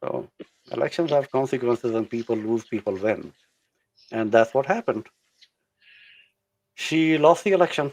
So elections have consequences and people lose, people win. And that's what happened. She lost the election.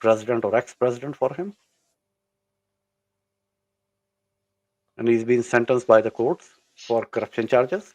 president or ex-president for him, and he's been sentenced by the courts for corruption charges.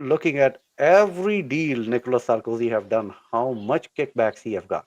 looking at every deal Nicolas Sarkozy have done, how much kickbacks he have got.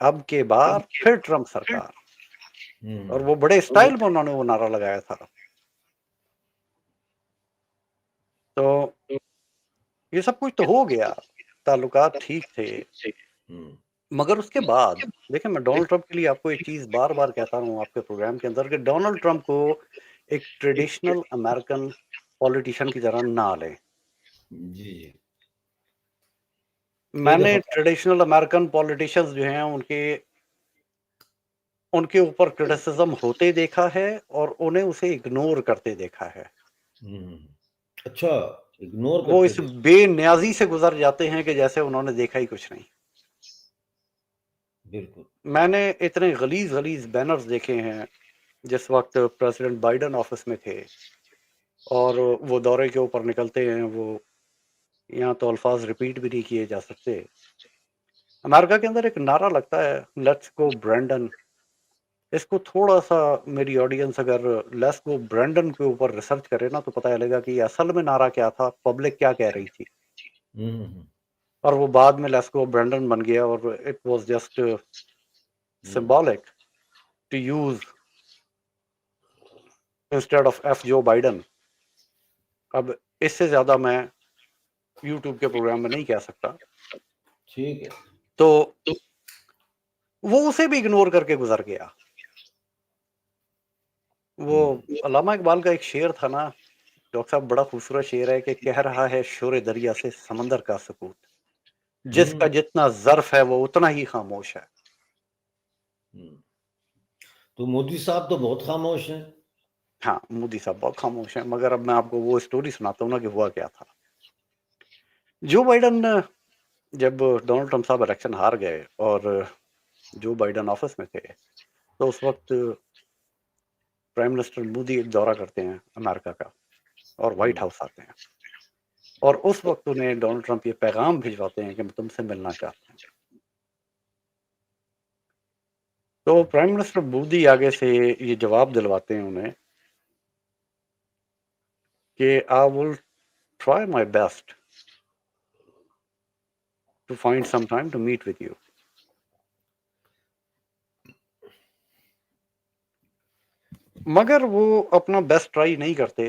اب کے بعد پھر Trump سرکار، اور وہ بڑے style میں انہوں نے وہ نعرہ لگایا تھا. تو یہ سب کچھ تو ہو گیا، تعلقات ٹھیک تھے، مگر اس کے بعد دیکھیں میں ڈونلڈ ٹرمپ کے لیے آپ کو ایک چیز بار بار کہتا ہوں آپ کے پروگرام کے اندر کہ ڈونلڈ ٹرمپ کو ایک ٹریڈیشنل امریکن پولیٹیشین کی طرح نہ لیں. جی جی میں نے ٹریڈیشنل امریکن پولیٹیشینز جو ہیں ان کے اوپر کرٹیسزم ہوتے دیکھا ہے اور انہیں اسے اگنور کرتے دیکھا ہے. اچھا اگنور وہ کرتے اس تھے. بے نیازی سے گزر جاتے ہیں کہ جیسے انہوں نے دیکھا ہی کچھ نہیں. بالکل. میں نے اتنے غلیظ بینرز دیکھے ہیں جس وقت پریزیڈنٹ بائیڈن آفس میں تھے اور وہ دورے کے اوپر نکلتے ہیں، وہ یہاں تو الفاظ ریپیٹ بھی نہیں کیے جا سکتے. امریکہ کے اندر ایک نعرہ لگتا ہے لیٹس گو برینڈن. اس کو تھوڑا سا میری آڈینس اگر لیٹس گو برینڈن کے اوپر ریسرچ کرے نا تو پتہ چلے گا کہ یہ اصل میں نعرہ کیا تھا، پبلک کیا کہہ رہی تھی، اور وہ بعد میں لیٹس گو برینڈن بن گیا اور it was just symbolic to use instead of F Joe Biden. اب اس سے زیادہ میں یوٹیوب کے پروگرام میں نہیں کہہ سکتا. ٹھیک ہے. تو وہ اسے بھی اگنور کر کے گزر گیا. وہ علامہ اقبال کا ایک شعر تھا نا ڈاکٹر صاحب، بڑا خوبصورت شعر ہے کہ کہہ رہا ہے شور دریا سے سمندر کا سکوت، جس کا جتنا ظرف ہے وہ اتنا ہی خاموش ہے. تو مودی صاحب تو بہت خاموش ہیں. ہاں مودی صاحب بہت خاموش ہیں، مگر اب میں آپ کو وہ اسٹوری سناتا ہوں نا کہ ہوا کیا تھا. جو بائیڈن جب ڈونلڈ ٹرمپ صاحب الیکشن ہار گئے اور جو بائیڈن آفس میں تھے تو اس وقت پرائم منسٹر مودی ایک دورہ کرتے ہیں امریکہ کا اور وائٹ ہاؤس آتے ہیں، اور اس وقت انہیں ڈونلڈ ٹرمپ یہ پیغام بھجواتے ہیں کہ میں تم سے ملنا چاہتا ہوں. تو پرائم منسٹر مودی آگے سے یہ جواب دلواتے ہیں انہیں کہ I will try my best to find some time to meet with you. مگر وہ اپنا بیسٹ ٹرائی نہیں کرتے،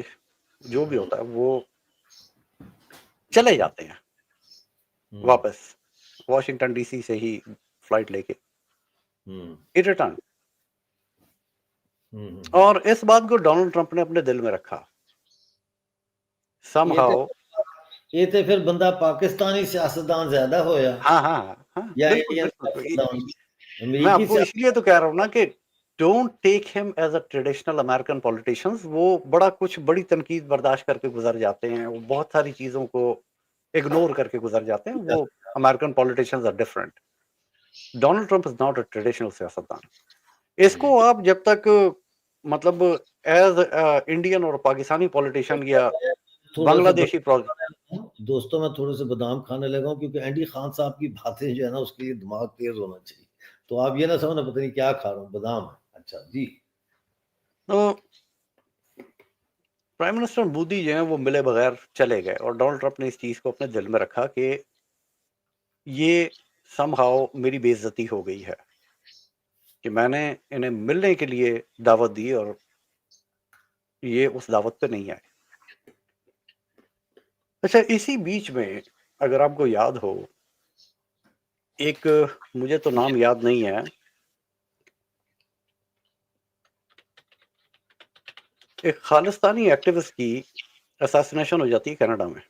جو بھی ہوتا ہے وہ چلے جاتے ہیں واپس واشنگٹن ڈی سی سے ہی فلائٹ لے کے ریٹرن. اور اس بات کو ڈونلڈ ٹرمپ نے اپنے دل میں رکھا. سم ہاؤ یہ تو پھر بندہ پاکستانی سیاستدان زیادہ ہویا. ہاں یا بالکل انڈین بالکل. سیاستدان. میں آپ کو اس لیے تو کہہ رہا ہوں نا کہ ڈونٹ ٹیک ہم as a traditional American politicians. وہ کچھ بڑی تنقید برداشت کر کے گزر جاتے ہیں، وہ بہت ساری چیزوں کو اگنور کر کے گزر جاتے ہیں. وہ American politicians are different. Donald Trump is not a traditional سیاستدان. اس کو آپ جب تک مطلب ایز انڈین اور پاکستانی پولیٹیشین یا بنگلہ دیشی دوستوں میں تھوڑے سے بادام کھانے لگا ہوں کیونکہ اینڈی خان صاحب کی باتیں جو ہے نا اس کے لیے دماغ تیز ہونا چاہیے. تو آپ یہ نہ سمجھنا پتہ نہیں کیا کھا رہا ہوں، بادام ہے. اچھا جی. تو پرائم منسٹر مودی جو ہیں وہ ملے بغیر چلے گئے اور ڈونلڈ ٹرمپ نے اس چیز کو اپنے دل میں رکھا کہ یہ سم ہاؤ میری بے عزتی ہو گئی ہے کہ میں نے انہیں ملنے کے لیے دعوت دی اور یہ اس دعوت پہ نہیں آئے. اچھا اسی بیچ میں اگر آپ کو یاد ہو، ایک مجھے تو نام یاد نہیں ہے، ایک خالستانی ایکٹیوسٹ کی اساسینیشن ہو جاتی ہے کینیڈا میں.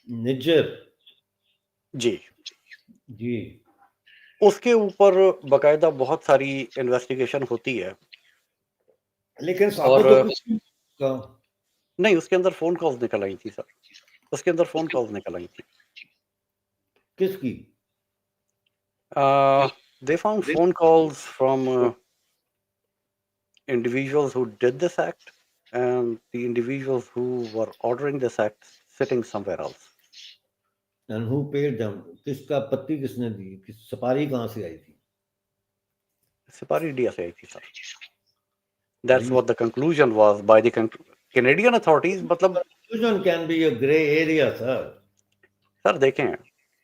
نجر. جی جی. اس کے اوپر باقاعدہ بہت ساری انویسٹیگیشن ہوتی ہے، لیکن اور ثابت تو کچھ نہیں اس کے اندر فون کالز نکل آئی تھی سر. اس کے اندر فون کالز نکل آئی تھی. کس کی؟ they found phone calls from individuals who did this act and the individuals who were ordering this act sitting somewhere else. And who paid them? کس کا پتی کس نے دی؟ سپاری کہاں سے آئی تھی؟ سپاری انڈیا سے آئی تھی سر. That's what the conclusion was by the Canadian authorities. مطلب confusion can be a gray area sir. سر دیکھیں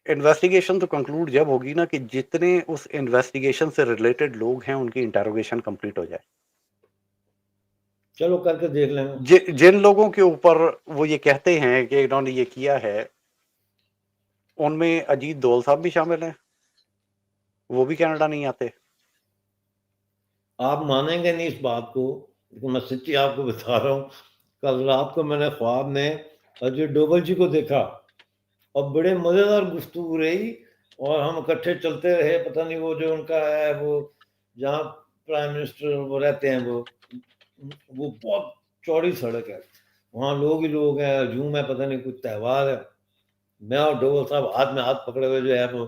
انویسٹیگیشن تو کنکلوڈ جب ہوگی نا کہ جتنے اس انویسٹیگیشن سے ریلیٹڈ لوگ ہیں ان کی انٹروگیشن کمپلیٹ ہو جائے. چلو کر کے دیکھ لیں گے. جن لوگوں کے اوپر وہ یہ کہتے ہیں کہ انہوں نے یہ کیا ہے ان میں اجیت دول صاحب بھی شامل ہیں, وہ بھی کینیڈا نہیں آتے. آپ مانیں گے نہیں اس بات کو, لیکن میں سچی آپ کو بتا رہا ہوں, کل رات کو میں نے خواب میں اجے ڈوبل جی کو دیکھا اور بڑے مزیدار گفتگو رہی, اور ہم اکٹھے چلتے رہے. پتہ نہیں وہ جو ان کا ہے وہ جہاں پرائم منسٹر وہ رہتے ہیں وہ بہت چوڑی سڑک ہے, وہاں لوگ ہی لوگ ہیں, ہجوم ہے, پتہ نہیں کچھ تہوار ہے. میں اور ڈوبل صاحب ہاتھ میں ہاتھ پکڑے ہوئے جو ہے وہ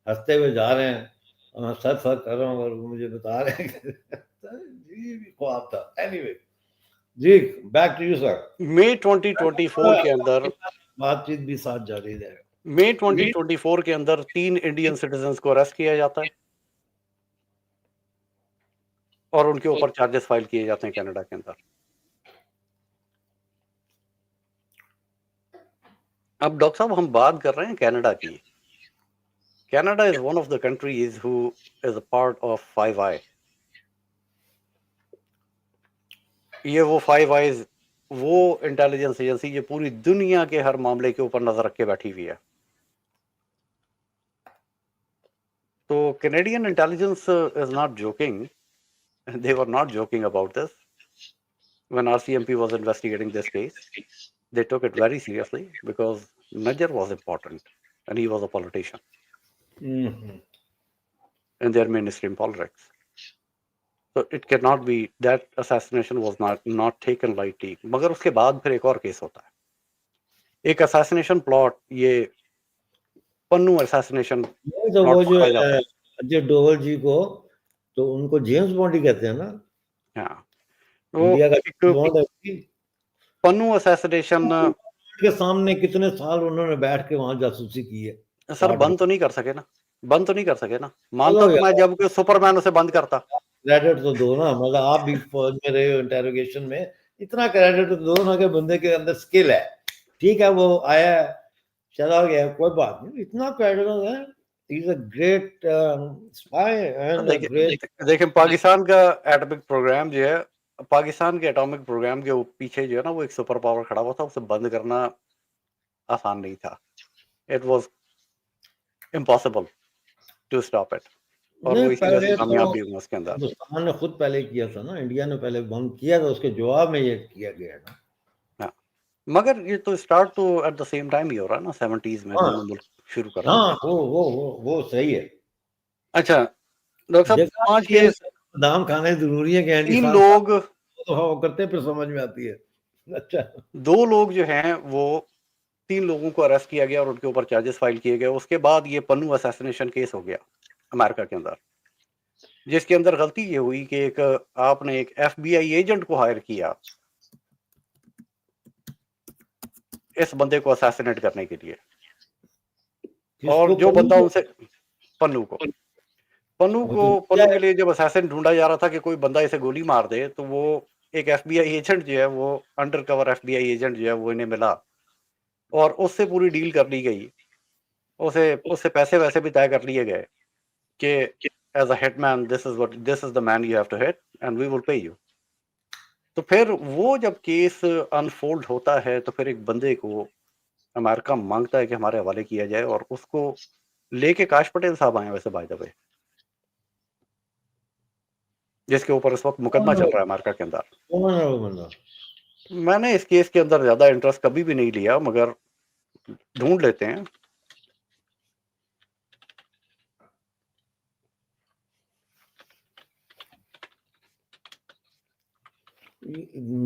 ہنستے ہوئے جا رہے ہیں, اور میں سر سر کر رہا ہوں اور وہ مجھے بتا رہے ہیں جی بھی خواب تھا. اینی وے جی back to you sir. May 2024 کے اندر بات چیت بھی ساتھ جاری رہے گا. مئی 2024 کے اندر 3 انڈین سٹیزنز کو اریسٹ کیا جاتا ہے اور ان کے اوپر چارجز فائل کیے جاتے ہیں کینیڈا کے اندر. اب ڈاکٹر صاحب ہم بات کر رہے ہیں کینیڈا کی. Canada is one of the countries who is a part of 5 آئی. یہ وہ 5 آئیز وہ انٹیلیجنس ایجنسی جو پوری دنیا کے ہر معاملے کے اوپر نظر رکھ کے بیٹھی ہوئی ہے. تو Canadian intelligence is not joking, they were not joking about this. When RCMP was investigating this case, they took it very seriously because Najjar was important and he was a politician in their mainstream politics. So it cannot be that assassination was not taken lightly. مگر اس کے بعد پھر ایک اور case ہوتا ہے, ایک assassination plot, یہ پنو assassination تو plot وہ جو پکڑا جاتا ہے. اجے ڈوبل جی کو تو ان کو جیمز بانڈ ہی کہتے ہیں نا, ہاں, وہ انڈیا کا ایک جیمز بانڈ ہے. پنو assassination کے سامنے کتنے سال انہوں نے بیٹھ کے وہاں جاسوسی کی ہے. سر بند تو نہیں کر سکے نا, بند تو نہیں کر سکے نا. مانتا چلو تو میں یار جب کہ سپر مین اسے بند کرتا. کریڈٹ تو دو نا, مطلب آپ بھی فوج میں رہے ہو انٹیروگیشن میں, اتنا کریڈٹ تو دو نا کہ بندے کے اندر سکل ہے. ٹھیک ہے وہ آیا ہے چلا گیا کوئی بات نہیں, اتنا کریڈٹ ہے. He is a great spy and a great. دیکھیں پاکستان کا ایٹمک پروگرام جو ہے, پاکستان کے ایٹامک پروگرام کے پیچھے جو ہے نا وہ ایک سپر پاور کھڑا ہوا تھا, اسے بند کرنا آسان نہیں تھا. It was impossible to stop it, اور وہ نہیں اسی وجہ سے پہلے تو کامیاب بھی ہوا اس کے اندر. ہندوستان نے خود پہلے کیا تھا نا, انڈیا نے پہلے بند کیا تھا, اس کے جواب میں یہ کیا گیا نا. ہاں, مگر یہ تو اسٹارٹ تو ایٹ دا سیم ٹائم ہی ہو رہا ہے نا, 70s میں ہاں دونوں ملک شروع کر رہے ہاں تھے. وہ صحیح ہے. اچھا ڈاکٹر صاحب دیکھا 5 یہ کیس, بادام کھانے ضروری ہے کہ اینڈی 3 خان لوگ, صاحب تو وہ کرتے پھر سمجھ میں آتی ہے. اچھا 2 لوگ جو ہیں وہ 3 لوگوں کو اریسٹ کیا گیا اور ان کے اوپر چارجز فائل کیے گئے. اس کے بعد یہ پنو اسیسنیشن کیس ہو گیا امریکہ کے اندر, جس کے اندر غلطی یہ ہوئی کہ آپ نے ایک ایف بی آئی ایجنٹ کو ہائر کیا اس بندے کو اسیسنیٹ کرنے کے لیے, کس اور کو جو بندہ ان سے پنو کے لیے جب اسیسن ڈھونڈا جا رہا تھا کہ کوئی بندہ اسے گولی مار دے, تو وہ ایک ایف بی آئی ایجنٹ جو ہے, وہ انڈر کور ایف بی آئی ایجنٹ جو ہے وہ انہیں ملا اور اس سے پوری ڈیل کر لی گئی. اس سے پیسے ویسے بھی طے کر لیے گئے کہ as a hit man this is the man you have to hit and we will pay you. تو پھر وہ جب کیس انفولڈ ہوتا ہے تو پھر ایک بندے کو امریکہ مانگتا ہے کہ ہمارے حوالے کیا جائے, اور اس کو لے کے کاش پٹیل صاحب آئے ویسے بائی دا وے, جس کے اوپر اس وقت مقدمہ چل رہا ہے امریکہ کے اندر. میں نے اس کیس کے اندر زیادہ انٹرسٹ کبھی بھی نہیں لیا, مگر ڈھونڈ لیتے ہیں.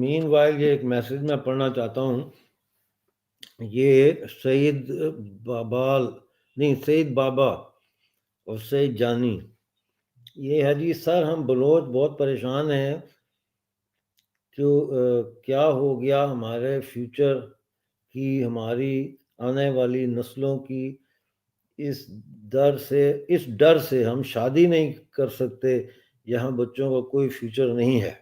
مین وائل یہ ایک میسج میں پڑھنا چاہتا ہوں. یہ سعید بابا اور سعید جانی, یہ ہے جی سر ہم بلوچ بہت پریشان ہیں جو کیا ہو گیا ہمارے فیوچر کی, ہماری آنے والی نسلوں کی. اس ڈر سے ہم شادی نہیں کر سکتے, یہاں بچوں کا کوئی فیوچر نہیں ہے.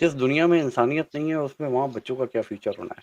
جس دنیا میں انسانیت نہیں ہے اس میں وہاں بچوں کا کیا فیوچر ہونا ہے.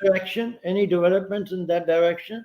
direction, any developments in that direction?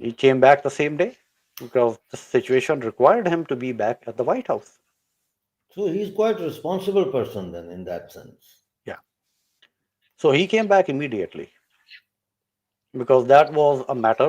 He came back the same day because the situation required him to be back at the White House. So he's quite a responsible person then in that sense. Yeah. So he came back immediately because that was a matter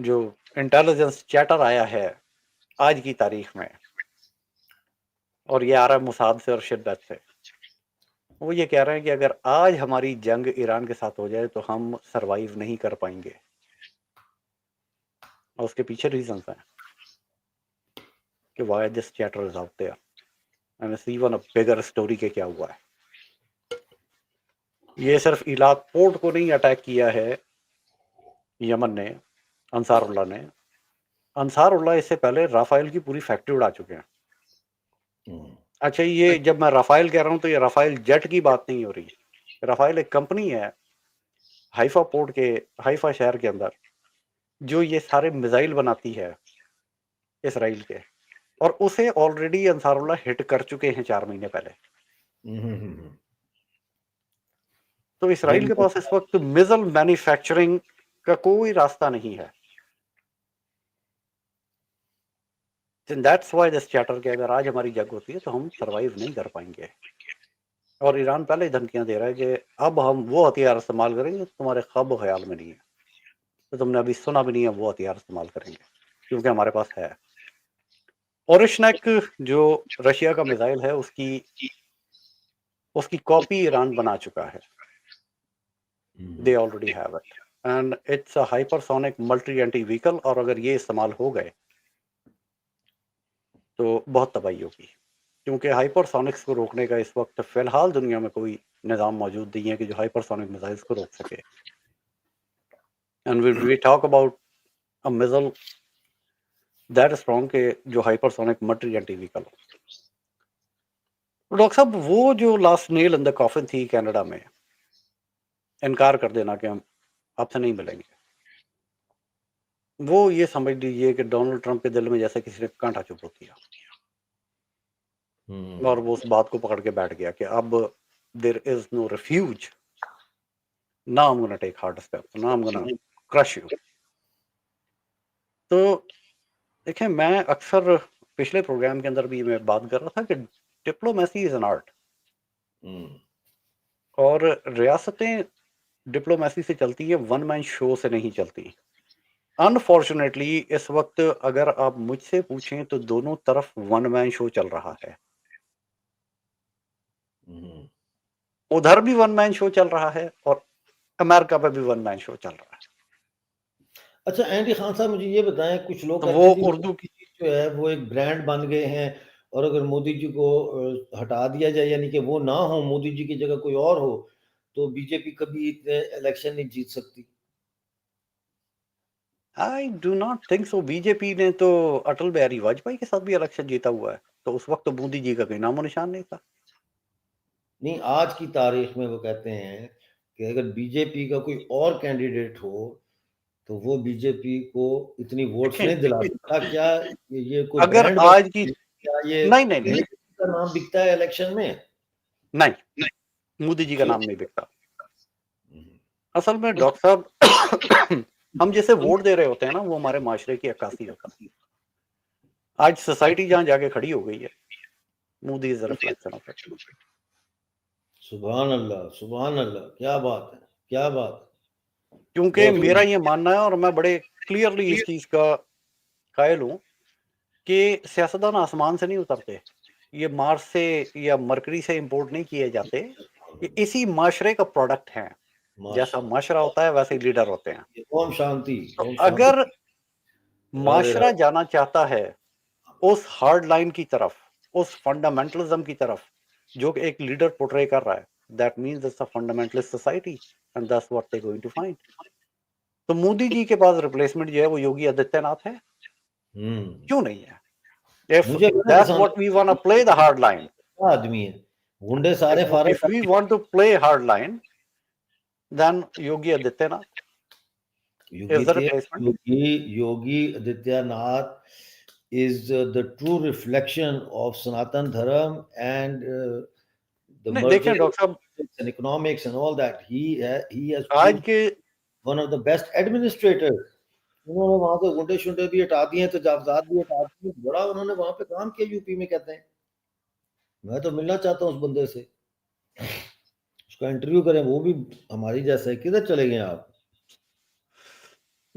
جو intelligence chatter آیا ہے آج کی تاریخ میں، اور یہ آ رہا ہے موساد سے اور شدت سے، وہ یہ کہہ رہے ہیں کہ اگر آج ہماری جنگ ایران کے ساتھ ہو جائے تو ہم سروائیو نہیں کر پائیں گے، اور اس کے پیچھے ریزنس ہیں کہ why this cheater is out there and it's even a bigger story کہ کیا ہوا ہے۔ یہ صرف ایلات پورٹ کو نہیں اٹیک کیا ہے یمن نے، انصار اللہ نے، انصار اللہ اس سے پہلے رافائل کی پوری فیکٹری اڑا چکے ہیں۔ اچھا، یہ جب میں رافائل کہہ رہا ہوں تو یہ رافائل جیٹ کی بات نہیں ہو رہی، رافائل ایک کمپنی ہے حیفا پورٹ کے، حیفا شہر کے اندر، جو یہ سارے میزائل بناتی ہے اسرائیل کے، اور اسے آلریڈی انصار اللہ ہٹ کر چکے ہیں 4 مہینے پہلے۔ تو اسرائیل کے پاس اس وقت میزل مینوفیکچرنگ کا کوئی راستہ نہیں ہے۔ دیٹس وائی دس چیٹر کہ اگر آج ہماری جنگ ہوتی ہے تو ہم سروائیو نہیں کر پائیں گے، اور ایران پہلے ہی دھمکیاں دے رہا ہے کہ اب ہم وہ ہتھیار استعمال کریں گے تمہارے خواب و خیال میں نہیں ہے، تو تم نے ابھی سنا بھی نہیں ہے، وہ ہتھیار استعمال کریں گے کیونکہ ہمارے پاس ہے۔ اورشنیک جو رشیا کا میزائل ہے اس کی کاپی ایران بنا چکا ہے، they already have it and it's a hypersonic multi entry vehicle, اور اگر یہ استعمال ہو گئے تو بہت تباہی ہوگی، کیونکہ ہائپرسونکس کو روکنے کا اس وقت فی الحال دنیا میں کوئی نظام موجود نہیں ہے کہ جو ہائپرسونک میزائلز کو روک سکے۔ And we talk about a missile that strong کہ جو ہائپرسونک ملٹی اینٹی ویکل ہو۔ ڈاکٹر صاحب وہ جو لاسٹ نیل ان دا کافن تھی کینیڈا میں، انکار کر دینا کہ ہم آپ سے نہیں ملیں گے، وہ یہ سمجھ لیجیے کہ ڈونلڈ ٹرمپ کے دل میں جیسے کسی نے کانٹا چبھو دیا، اور وہ اس بات کو پکڑ کے بیٹھ گیا کہ اب دیر از نو refuge, now I'm gonna take hard steps, now I'm gonna crush you۔ تو دیکھیں، میں اکثر پچھلے پروگرام کے اندر بھی میں بات کر رہا تھا کہ ڈپلومیسی از این آرٹ، اور ریاستیں ڈپلومیسی سے چلتی ہیں، ون مین شو سے نہیں چلتی۔ انفارچونیٹلی اس وقت اگر آپ مجھ سے پوچھیں تو دونوں طرف ون مین شو چل رہا ہے، ادھر بھی ون مین شو چل رہا ہے اور امریکہ پہ بھی ون مین شو چل رہا ہے۔ اچھا اینڈی خان صاحب، مجھے یہ بتائیں، کچھ لوگ تو کہتے وہ ہیں جی اردو کی جو ہے وہ ایک برانڈ بن گئے ہیں، اور اگر مودی جی کو ہٹا دیا جائے، یعنی کہ وہ نہ ہو، مودی جی کی جگہ کوئی اور ہو، تو بی جے پی کبھی الیکشن نہیں جیت سکتی۔ I do not think so. B J P نے تو اٹل بہاری واجپئی کے ساتھ بھی الیکشن جیتا ہوا ہے، تو اس وقت تو مودی جی کا کوئی نام و نشان نہیں تھا۔ نہیں، آج کی تاریخ میں وہ کہتے ہیں کہ اگر بی جے پی کا کوئی اور کینڈیڈیٹ ہو تو وہ بی جے پی کو اتنی ووٹس نہیں دلا سکتا۔ کیا یہ کوئی اگر برانڈ آج کی کیا یہ نہیں نہیں نہیں مودی جی کا نام بکتا ہے الیکشن میں؟ نہیں، مودی جی کا کیوں؟ نام نہیں بکتا۔ اصل میں ڈاکٹر صاحب ہم جیسے ووٹ دے رہے ہوتے ہیں نا، وہ ہمارے معاشرے کی عکاسی ہوتا ہے۔ آج سوسائٹی جہاں جا کے کھڑی ہو گئی ہے، Modi is reflection of it. سبحان اللہ، سبحان اللہ، کیا بات ہے، کیا بات ہے، کیونکہ بہت میرا یہ ماننا ہے، اور میں بڑے کلیئرلی اس چیز کا قائل ہوں کہ سیاستدان آسمان سے نہیں اترتے، یہ مارس سے یا مرکری سے امپورٹ نہیں کیے جاتے، یہ اسی معاشرے کا پروڈکٹ ہیں۔ جیسا معاشرہ ہوتا ہے ویسے لیڈر ہوتے ہیں۔ اوم شانتی، تو اوم شانتی، اگر رادھے معاشرہ رادھے۔ جانا چاہتا ہے اس ہارڈ لائن کی طرف، اس فنڈامنٹلزم کی طرف جو کہ ایک لیڈر پورٹرے کر رہا ہے، that means it's a fundamentalist society and that's what they going to find. تو مودی جی کے پاس ریپلیسمنٹ جو ہے وہ یوگی آدتیہ ناتھ ہے، کیوں نہیں ہے؟ If مجھے بڑا that's پسند what we want to play the hard line, آدمی ہے، گنڈے سارے if فارغ if we want to play hard line, then Yogi Adityanath is the replacement. Yogi Aditya Nath is the true reflection of Sanatan Dharma and the نہیں دیکھیں merger doctor صاحب، and economics and all that. He has آج proved کے one of the best administrators. انہوں نے وہاں سے گنڈے شنڈے بھی ہٹا دیے، تجاوزات بھی ہٹا دیے، بڑا انہوں نے وہاں پہ کام کیا یو پی میں، کہتے ہیں۔ میں تو ملنا چاہتا ہوں اس بندے سے، اس کا انٹرویو کریں، وہ بھی ہماری جیسا ہے۔ کدھر چلے گئے آپ؟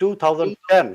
2010,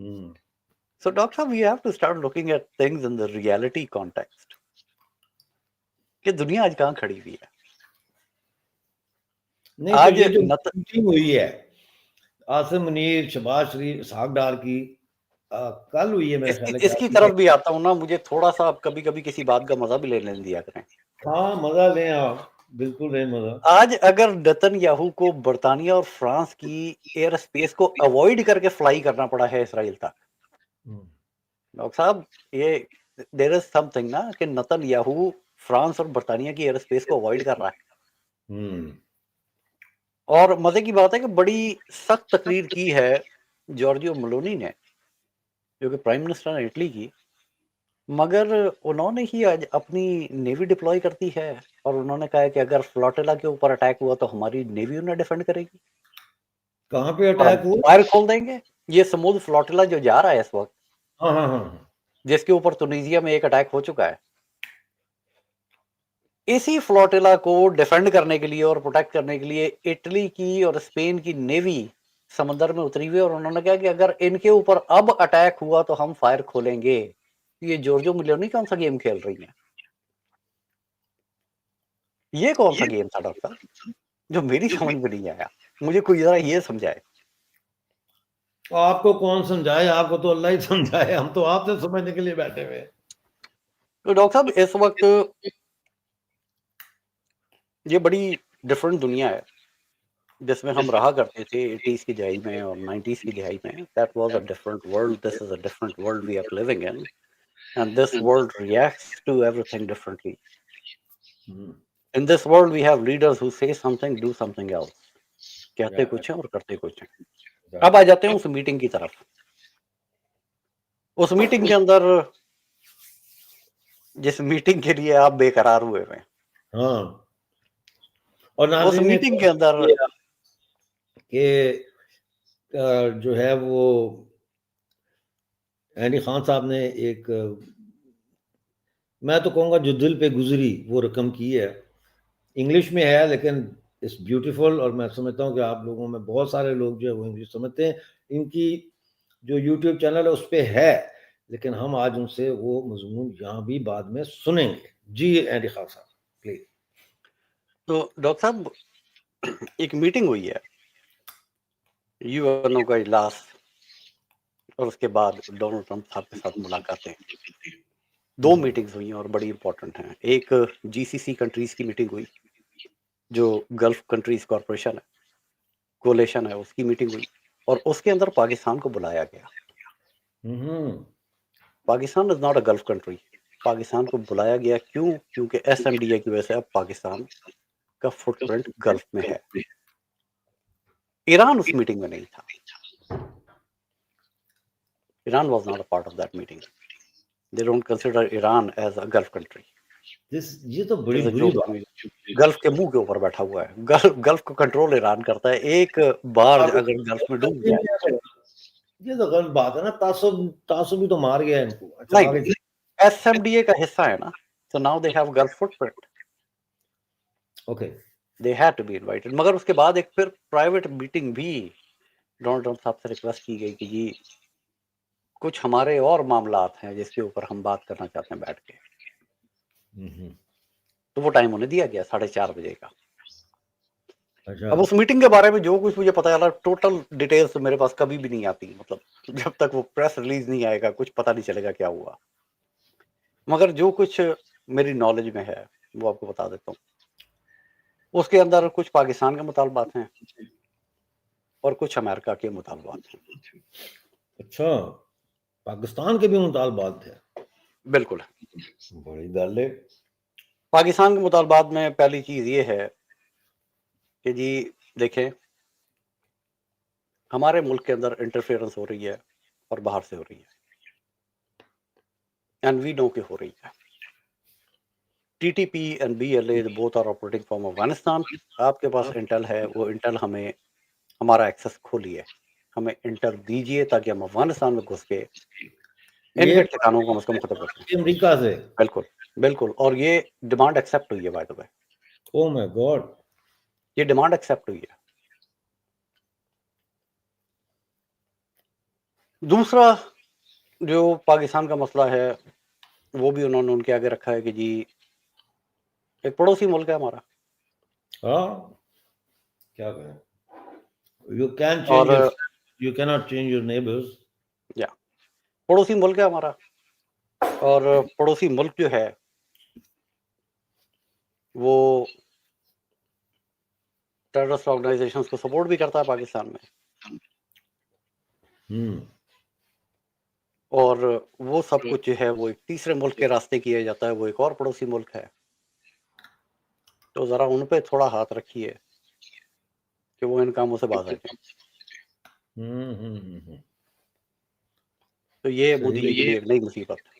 So Dr. Saab, we have to start looking at things in the reality context. کہ دنیا آج کہاں کھڑی ہوئی ہے. نہیں تو یہ جو میٹنگ ہوئی ہے عاصم منیر شہباز شریف اسحاق ڈار کی کل ہوئی ہے میرے خیال ہے. اس کی طرف بھی آتا ہوں نا, مجھے تھوڑا سا کبھی کبھی کسی بات کا مزہ بھی لینے دیا کریں. ہاں مزہ لیں آپ, بالکل لیں مزہ. آج اگر نتن یاہو کو برطانیہ اور فرانس کی ایئر اسپیس کو اوائڈ کر کے فلائی کرنا پڑا ہے اسرائیل تک, ڈاکٹر صاحب یہ دیر از سم تھنگ نا کہ نتن یاہو فرانس اور برطانیہ کی ایئر اسپیس کو اوائڈ کر رہا ہے. اور مزے کی بات ہے کہ بڑی سخت تقریر کی ہے جارجیو ملونی نے, جو کہ پرائم منسٹر نے اٹلی کی, مگر انہوں نے ہی آج اپنی نیوی ڈپلوائے کرتی ہے اور انہوں نے کہا ہے کہ اگر فلوٹیلا کے اوپر اٹیک ہوا تو ہماری نیوی انہیں ڈیفینڈ کرے گی. کہاں پہ اٹیک ہوا؟ فائر کھول دیں گے. یہ سمودھ فلوٹیلا جو جا رہا ہے اس وقت, ہاں جس کے اوپر تنیزیا میں ایک اٹیک ہو چکا ہے, اسی فلوٹیلا کو ڈیفینڈ کرنے کے لیے اور پروٹیکٹ کرنے کے لیے اٹلی کی اور اسپین کی نیوی سمندر میں اتری ہوئی, اور انہوں نے کہا کہ اگر ان کے اوپر اب اٹیک ہوا تو ہم فائر کھولیں گے. یہ جورجو ملونی کون سا گیم کھیل رہی ہیں؟ یہ کون سا گیم تھا ڈاکٹر صاحب جو میری سمجھ میں نہیں آیا؟ مجھے کوئی ذرا یہ سمجھائے. آپ کو کون سمجھائے؟ آپ کو تو اللہ ہی سمجھائے, ہم تو آپ سے سمجھنے کے لیے بیٹھے ہوئے. تو ڈاکٹر صاحب اس وقت یہ بڑی ڈفرنٹ دنیا ہے جس میں ہم رہا کرتے تھے 80s کی دہائی میں اور 90s کی دہائی میں. That was a different world. This is a different world we are living in. And this world reacts to everything differently. In this world we have leaders who say something, do something else. کہتے کچھ ہیں اور کرتے کچھ ہیں. اب آ جاتے ہیں اس میٹنگ کی طرف. اس میٹنگ کے اندر جس میٹنگ کے لیے آپ بے قرار ہوئے ہوئے, ہاں, اور اس میٹنگ کے اندر کہ جو ہے وہ عینی خان صاحب نے ایک, میں تو کہوں گا جو دل پہ گزری وہ رقم کی ہے. انگلش میں ہے لیکن اٹس بیوٹیفل, اور میں سمجھتا ہوں کہ آپ لوگوں میں بہت سارے لوگ جو ہے وہ انگلش سمجھتے ہیں. ان کی جو یوٹیوب چینل ہے اس پہ ہے, لیکن ہم آج ان سے وہ مضمون یہاں بھی بعد میں سنیں گے. جی عینی خان صاحب پلیز. تو ڈاکٹر صاحب ایک میٹنگ ہوئی ہے یو این او کا اجلاس, اور اس کے بعد ڈونلڈ ٹرمپ صاحب کے ساتھ ملاقاتیں. 2 میٹنگز ہوئی ہیں اور بڑی امپورٹنٹ ہیں. ایک جی سی سی کنٹریز کی میٹنگ ہوئی جو گلف کنٹریز کارپوریشن ہے, کولیشن ہے, اس کی میٹنگ ہوئی, اور اس کے اندر پاکستان کو بلایا گیا. پاکستان از not a golf country. Pakistan کو بلایا گیا کیوں؟ کیونکہ ایس ایم ڈی اے کی وجہ سے اب پاکستان کا فٹ پرنٹ گلف میں ہے. ایران اس میٹنگ میں نہیں تھا. Iran was not a part of that meeting. They don't consider Iran as a Gulf country. یہ تو بڑی بری بات. گلف کے منہ کے اوپر بیٹھا ہوا ہے. گلف کو کنٹرول ایران کرتا ہے. ایک بار اگر گلف میں ڈوب جائے, یہ تو غلط بات ہے نا. تعصب بھی تو مار گیا ان کو. نہیں, ایس ایم ڈی اے کا حصہ ہے نا. So now they have Gulf footprint. Okay. They had to be invited. مگر اس کے بعد ایک پھر پرائیویٹ میٹنگ بھی ڈونلڈ ٹرمپ صاحب سے ریکویسٹ کی گئی کہ جی کچھ ہمارے اور معاملات ہیں جس کے اوپر ہم بات کرنا چاہتے ہیں بیٹھ کے. تو وہ ٹائم انہیں دیا گیا 4:30 بجے کا. اب اس میٹنگ کے بارے میں جو کچھ مجھے پتا چلا, ٹوٹل ڈیٹیلز میرے پاس کبھی بھی نہیں آتی. مطلب جب تک وہ پریس ریلیز نہیں آئے گا کچھ پتا نہیں چلے گا کیا ہوا. مگر جو کچھ میری نالج میں ہے وہ آپ کو بتا دیتا ہوں. اس کے اندر کچھ پاکستان کے مطالبات ہیں اور کچھ امریکہ کے مطالبات ہیں. اچھا, پاکستان کے بھی مطالبات تھے؟ بالکل. بڑی گل ہے. پاکستان کے مطالبات میں پہلی چیز یہ ہے کہ جی دیکھیں, ہمارے ملک کے اندر انٹرفیئرنس ہو رہی ہے اور باہر سے ہو رہی ہے, اینڈ وی نو کہ ہو رہی ہے. T T P and B L A both are operating from Afghanistan. آپ کے پاس انٹل ہے, وہ انٹل ہمیں ہمارا ایکسس کھولیے, ہمیں انٹل دیجیے تاکہ ہم افغانستان میں گھس کے ان کے ٹھکانوں کو کم ختم کر سکیں. امریکہ سے بالکل بالکل. اور یہ ڈیمانڈ ایکسیپٹ ہوئی ہے by the way. O my God, یہ ڈیمانڈ ایکسیپٹ ہوئی ہے. دوسرا جو پاکستان کا مسئلہ ہے وہ بھی انہوں نے ان کے آگے رکھا ہے کہ جی ایک پڑوسی ملک ہے ہمارا، ہاں کیا کریں, you can اور change your you cannot change your neighbors. یا پڑوسی ملک ہے ہمارا، اور پڑوسی ملک جو ہے وہ ٹیررسٹ آرگنائزیشنز کو سپورٹ بھی کرتا ہے پاکستان میں، اور وہ سب کچھ جو ہے وہ ایک تیسرے ملک کے راستے کیا جاتا ہے، وہ ایک اور پڑوسی ملک ہے، تو ذرا ان پہ تھوڑا ہاتھ رکھیے کہ وہ ان کاموں سے باز آ جائیں. تو یہ مودی جی کے لیے ایک نئی مصیبت ہے.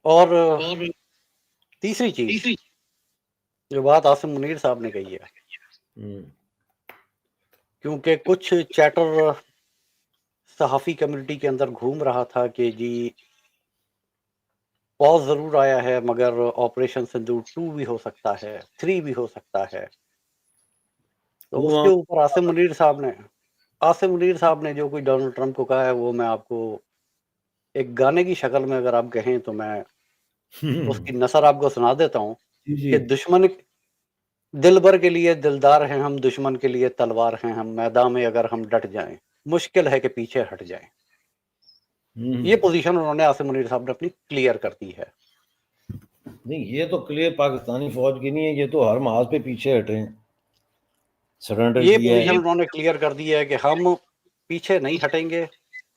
اور تیسری چیز جو بات عاصم منیر صاحب نے کہی ہے، کیونکہ کچھ چیٹر صحافی کمیونٹی کے اندر گھوم رہا تھا کہ جی پاز ضرور آیا ہے مگر آپریشن سندور 2 بھی ہو سکتا ہے، 3 بھی ہو سکتا ہے، تو اس کے اوپر عاصم منیر صاحب نے جو کوئی ڈونلڈ ٹرمپ کو کہا ہے وہ میں آپ کو ایک گانے کی شکل میں اگر آپ کہیں تو میں اس کی نثر آپ کو سنا دیتا ہوں کہ دشمن دل بھر کے لیے دلدار ہیں ہم، دشمن کے لیے تلوار ہیں ہم، میدان میں اگر ہم ڈٹ جائیں مشکل ہے کہ پیچھے ہٹ جائیں. یہ پوزیشن انہوں نے عاصم منیر صاحب نے اپنی کلیئر کر دی ہے. نہیں یہ تو کلیئر پاکستانی فوج کی نہیں ہے, یہ تو ہر محاذ پہ پیچھے ہٹے ہیں, سرنڈر یہ کیا پوزیشن ہے. انہوں نے کلیئر کر دی ہے کہ ہم پیچھے نہیں ہٹیں گے,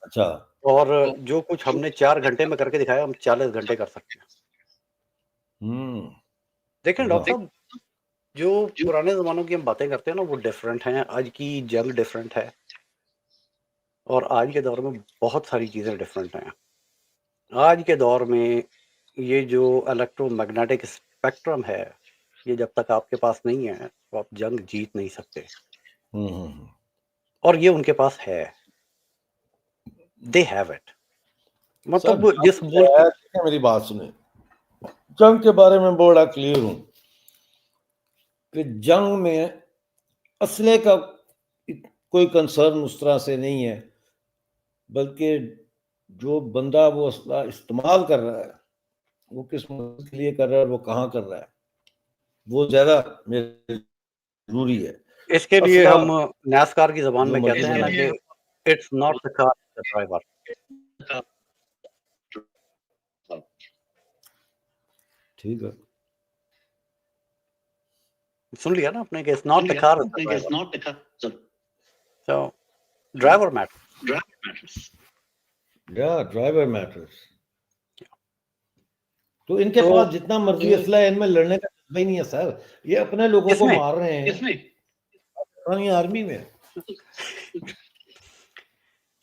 اچھا اور جو کچھ ہم نے 4 گھنٹے میں کر کے دکھایا ہم 40 گھنٹے کر سکتے ہیں. دیکھیں ڈاکٹر صاحب, جو پرانے زمانوں کی ہم باتیں کرتے ہیں نا وہ ڈیفرنٹ ہیں, آج کی جنگ ڈیفرنٹ ہے, اور آج کے دور میں بہت ساری چیزیں ڈیفرنٹ ہیں. آج کے دور میں یہ جو الیکٹرو میگنیٹک اسپیکٹرم ہے یہ جب تک آپ کے پاس نہیں ہے تو آپ جنگ جیت نہیں سکتے, اور یہ ان کے پاس ہے, دے ہیو اٹ. مطلب جس ملک میری بات سنیں, جنگ کے بارے میں بڑا کلیئر ہوں کہ جنگ میں اسلحے کا کوئی کنسرن اس طرح سے نہیں ہے, بلکہ جو بندہ وہ اسلحہ استعمال کر رہا ہے وہ کس مقصد کے لیے کر رہا ہے, وہ کہاں کر رہا ہے, وہ زیادہ ضروری ہے. اس کے لیے ہم نیسکار کی زبان میں کہتے ہیں نا کہ it's not the car, the driver. ٹھیک ہے, سن لیا نا آپ نے کہ it's not the car, the driver. So driver matters. Driver matters. تو ان کے پاس جتنا مرضی اسلحہ ہے, ان میں لڑنے کا جذبہ ہی نہیں ہے سر, یہ اپنے لوگوں کو مار رہے ہیں پاکستانی آرمی میں.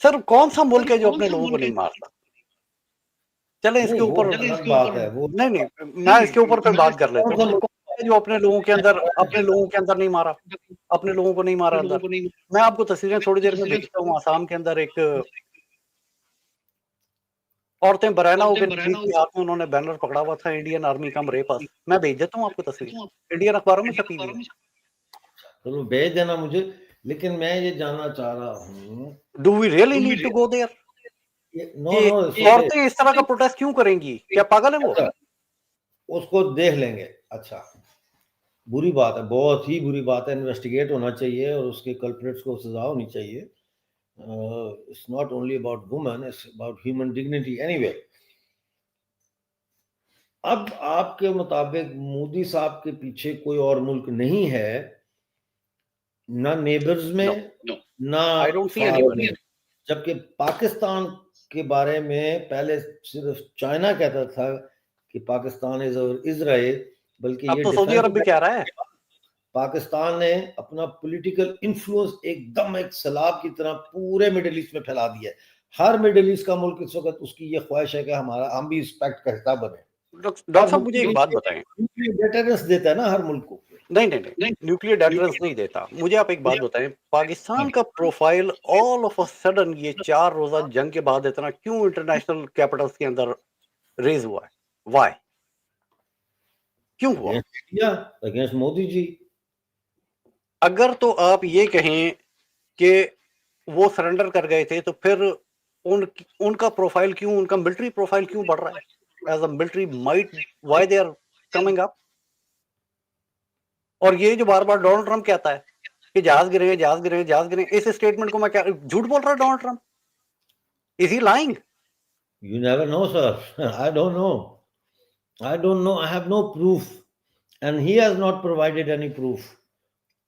سر کون سا ملک ہے جو اپنے لوگوں کو نہیں مارتا؟ چلیں اس کے اوپر بات ہے وہ, نہیں میں اس کے اوپر پہ بات کر لیتا ہوں جو اپنے لوگوں کے اندر نہیں مارا, اپنے لوگوں کو نہیں مارا اندر. میں آپ کو تصویریں تھوڑی دیر میں بھیجتا ہوں. آسام کے اندر ایک عورتیں برائنا ہو کے نکلی تھی, ہاتھ میں انہوں نے بینر پکڑا ہوا تھا انڈین آرمی کم ریپ اس. میں بھیج دیتا ہوں آپ کو تصویر, انڈین اخباروں میں چھپی ہوئی ہے. چلو بھیج دینا مجھے, لیکن میں یہ جاننا چاہ رہا ہوں do we really need to go there? عورتیں اس طرح کا پروٹیسٹ کیوں کریں گی؟ کیا پاگل ہیں وہ؟ اس کو دیکھ لیں گے. اچھا بری بات ہے, بہت ہی بری بات ہے, انویسٹیگیٹ ہونا چاہیے اور اس کے کلپریٹس کو سزا ہونی چاہیے. It's not only about women, it's about human dignity anyway. اب آپ کے مطابق مودی صاحب کے پیچھے کوئی اور ملک نہیں ہے, نہ نیبرز میں نہ میں, جبکہ پاکستان کے بارے میں پہلے صرف چائنا کہتا تھا کہ پاکستان از اسرائیل, بلکہ اب یہ تو سعودی عرب بھی کہہ رہا ہے. پاکستان نے اپنا پولیٹیکل انفلوئنس ایک دم ایک سیلاب کی طرح پورے مڈل ایسٹ میں پھیلا دیا ہے. ہر مڈل ایسٹ کا ملک اس وقت اس کی یہ خواہش ہے کہ ہم بھی اس پیکٹ کا حصہ بنے. ڈاکٹر صاحب مجھے ایک بات بتائیں, ڈیٹرنس دیتا ہے نا ہر ملک کو. نہیں نیوکلیئر ڈیٹرنس نہیں دیتا. مجھے آپ ایک بات بتائیں, پاکستان کا profile all of a sudden یہ 4 روزہ جنگ کے بعد اتنا کیوں انٹرنیشنل کیپٹلز کے اندر ریز ہوا ہے؟ وائی, کیوں ہوا؟ اگینسٹ مودی جی. اگر تو آپ یہ کہیں کہ وہ سرنڈر کر گئے تھے تو پھر ان کا پروفائل کیوں، ان کا ملٹری پروفائل کیوں بڑھ رہا ہے as a military might, why they are coming up? اور یہ جو بار بار ڈونلڈ ٹرمپ کہتا ہے کہ جہاز گریں گے، جہاز گریں گے، جہاز گریں گے، اس اسٹیٹمنٹ کو میں کیا جھوٹ بول رہا ہے Donald Trump? Is he lying? You never know, sir. I don't know. I don't know. I have no proof. And he has not provided any proof.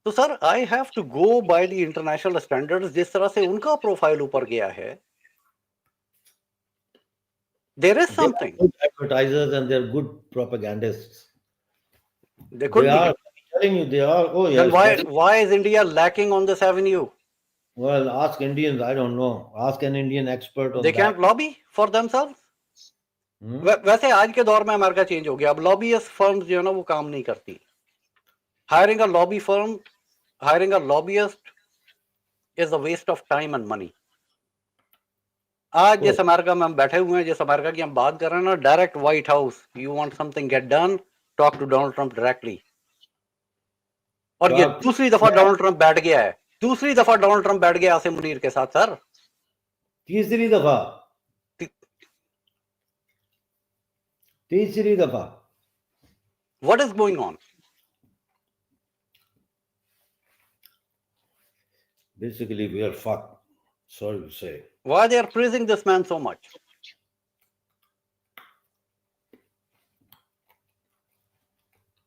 تو sir I have to go by the international standard. جس طرح سے ان کا profile اوپر گیا ہے، there is They some are thing. good advertisers and they're good propagandists. They They could be. are, I'm telling you, they are. Oh, Then yes. why is India lacking on this avenue? Well, ask Indians. I don't know. Ask an Indian expert They on that. can't lobby for themselves. Hmm? ویسے آج کے دور میں امریکہ change ہو گیا، اب لابیس firms جو ہے نا وہ کام نہیں کرتی. Hiring a lobby firm, hiring a lobbyist is a waste of time and money. آج جس امریکہ میں ہم بیٹھے ہوئے ہیں، جس امریکہ کی ہم بات کر رہے ہیں نا، direct White House, you want something get done, talk to Donald Trump directly. اور یہ دوسری دفعہ ڈونلڈ ٹرمپ بیٹھ گیا ہے، دوسری دفعہ ڈونلڈ ٹرمپ بیٹھ گیا عاصم منیر کے ساتھ. سر تیسری دفعہ what is going on? Basically, we are fucked. Sorry to say. Why they are praising this man so much?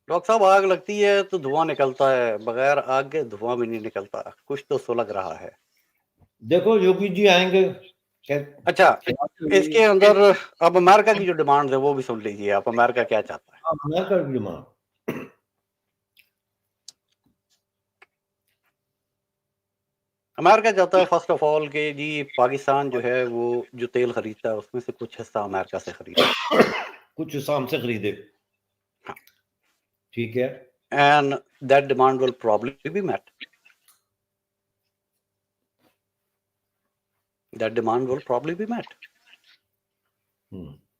Doctor صاحب آگ لگتی ہے تو دھواں نکلتا ہے، بغیر آگ کے دھواں بھی نہیں نکلتا. کچھ تو سلگ رہا ہے. دیکھو یوگی جی آئیں گے. اچھا اس کے اندر اب امریکہ کی جو ڈیمانڈ ہے وہ بھی سن لیجیے آپ. امریکہ کیا چاہتا ہے؟ امریکہ کی ڈیمانڈ، امریکہ چاہتا ہے فرسٹ آف آل کہ جی پاکستان جو ہے وہ جو تیل خریدتا ہے اس میں سے کچھ حصہ امریکہ سے خریدتا ہے، کچھ حصہ ہم سے خریدے. ٹھیک ہے. And that demand will probably be met. That demand will probably be met.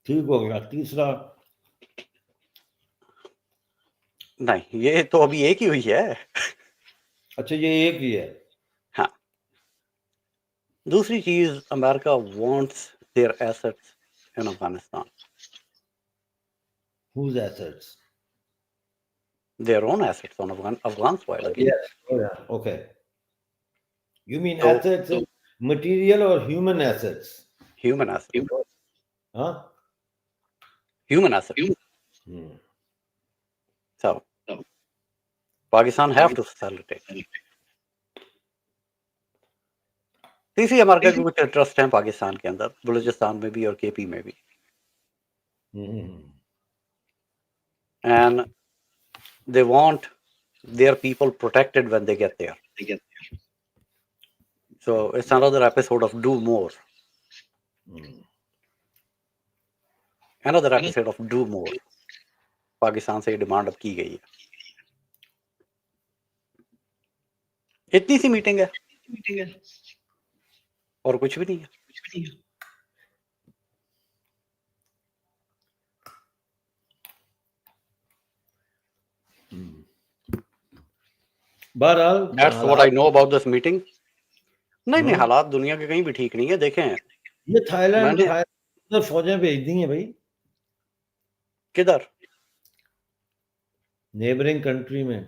ٹھیک ہو گیا. تیسرا نہیں، یہ تو ابھی ایک ہی ہوئی ہے. اچھا یہ ایک ہی ہے. ہاں. دوسری چیز، امریکہ wants their assets in Afghanistan. Whose assets? Their own assets on Afghan soil again. Yes. Oh, yeah. Okay. You mean So, assets, material or human assets? human assets. Huh? Human assets. So, Pakistan have to facilitate. تیسری امریکہ کے کچھ interest ہیں پاکستان کے اندر، بلوچستان میں بھی اور کے پی میں بھی. And they want their people protected when they get there. So it's another episode of do more. Another episode of do more. Pakistan سے یہ ڈیمانڈ اب کی گئی ہے. اتنی سی میٹنگ ہے اور کچھ بھی نہیں ہے. بہرحال That's what I know about this meeting. نہیں حالات دنیا کے کہیں بھی ٹھیک نہیں ہے. دیکھیں یہ تھائی لینڈ فوجیں بھیج دی ہیں بھائی. کدھر؟ نیبرنگ کنٹری میں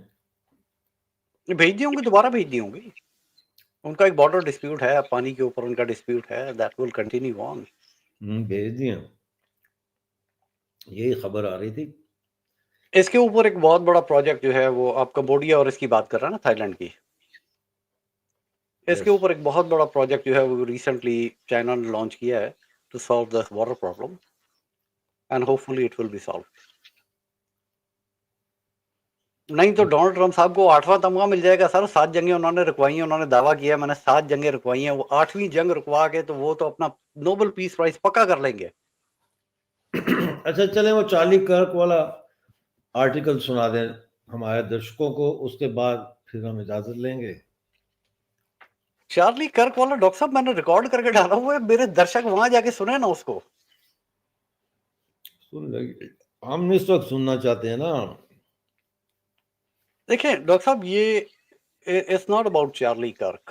بھیج دی ہوں گی، دوبارہ بھیج دی ہوں گی. ان کا ایک بارڈر ڈسپیوٹ ہے، پانی کے اوپر ان کا ڈسپیوٹ ہے. That will continue on. بھیج دی ہیں. یہی خبر آ رہی تھی. اس کے اوپر ایک بہت بڑا پروجیکٹ جو ہے وہ آپ کمبوڈیا اور اس کی بات کر رہے ہیں نا، تھائی لینڈ کی. اس کے اوپر ایک بہت بڑا پروجیکٹ جو ہے وہ ریسنٹلی چائنا نے لانچ کیا ہے to solve this water problem and hopefully it will be solve. نہیں تو ڈونلڈ ٹرمپ صاحب کو 8واں تمغہ مل جائے گا. سر 7 جنگیں انہوں نے رکوائی ہیں، انہوں نے دعویٰ کیا ہے میں نے 7 جنگیں رکوائی ہیں. وہ 8ویں جنگ رکوا کے تو وہ تو اپنا نوبل پیس پرائز پکا کر لیں گے. اچھا چلیں وہ چارلی کرک والا آرٹیکل سنا دیں ہمارے درشکوں کو، اس کے بعد پھر ہم اجازت لیں گے. چارلی کرک والا ڈاکٹر صاحب میں نے ریکارڈ کر کے ڈالا ہوا ہے، میرے درشک وہاں جا کے سنیں نا اس کو. سن لگے ہم اس وقت سننا چاہتے ہیں نا. دیکھیں ڈاکٹر صاحب، یہ it's not about Charlie Kirk.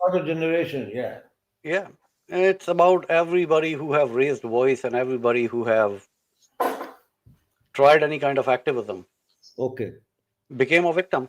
Not a generation. Yeah. yeah, it's about everybody who have raised voice and everybody who have tried any kind of activism Okay. became a victim.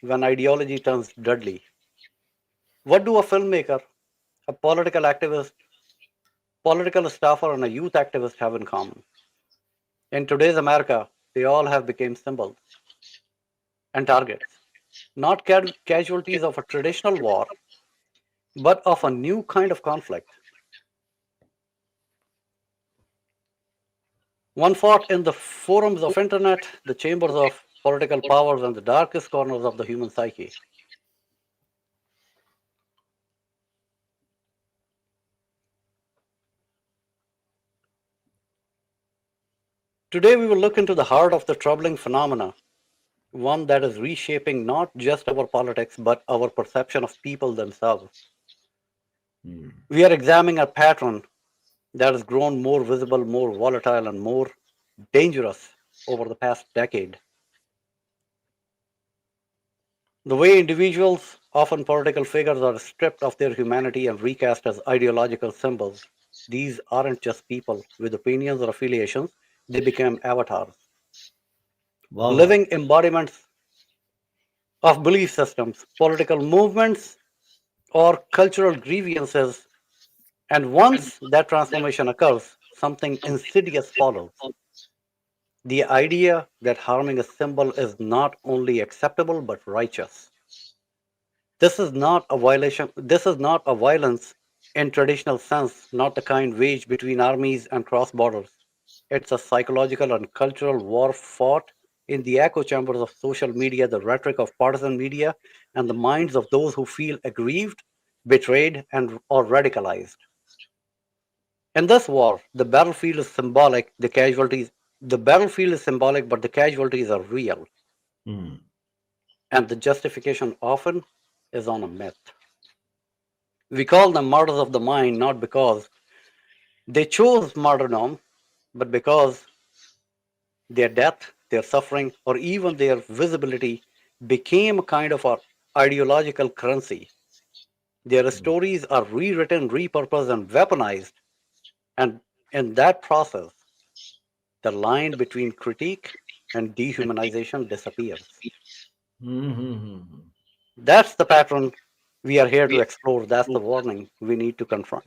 when ideology turns deadly. What do a filmmaker, a political activist, political staffer, and a youth activist have in common? In today's America, they all have become symbols and targets, not casualties of a traditional war, but of a new kind of conflict. One fought in the forums of internet, the chambers of political powers, and the darkest corners of the human psyche. Today, we will look into the heart of the troubling phenomena, one that is reshaping not just our politics, but our perception of people themselves. We are examining a pattern that has grown more visible, more volatile, and more dangerous over the past decade. The way individuals, often political figures, are stripped of their humanity and recast as ideological symbols. These aren't just people with opinions or affiliations, they become avatars, Wow. living embodiments of belief systems, political movements, or cultural grievances. And once that transformation occurs, something insidious follows. The idea that harming a symbol is not only acceptable but righteous. This is not a violation, this is not a violence in traditional sense, not the kind waged between armies and cross borders. It's a psychological and cultural war fought in the echo chambers of social media, the rhetoric of partisan media, and the minds of those who feel aggrieved, betrayed, and or radicalized. In this war, the battlefield is symbolic, but the casualties are real, and the justification often is on a myth. We call them martyrs of the mind not because they chose martyrdom, but because their death, their suffering, or even their visibility became a kind of our ideological currency. Their stories are rewritten, repurposed, and weaponized, and in that process, the line between critique and dehumanization disappears. That's the pattern we are here to explore. That's the warning we need to confront.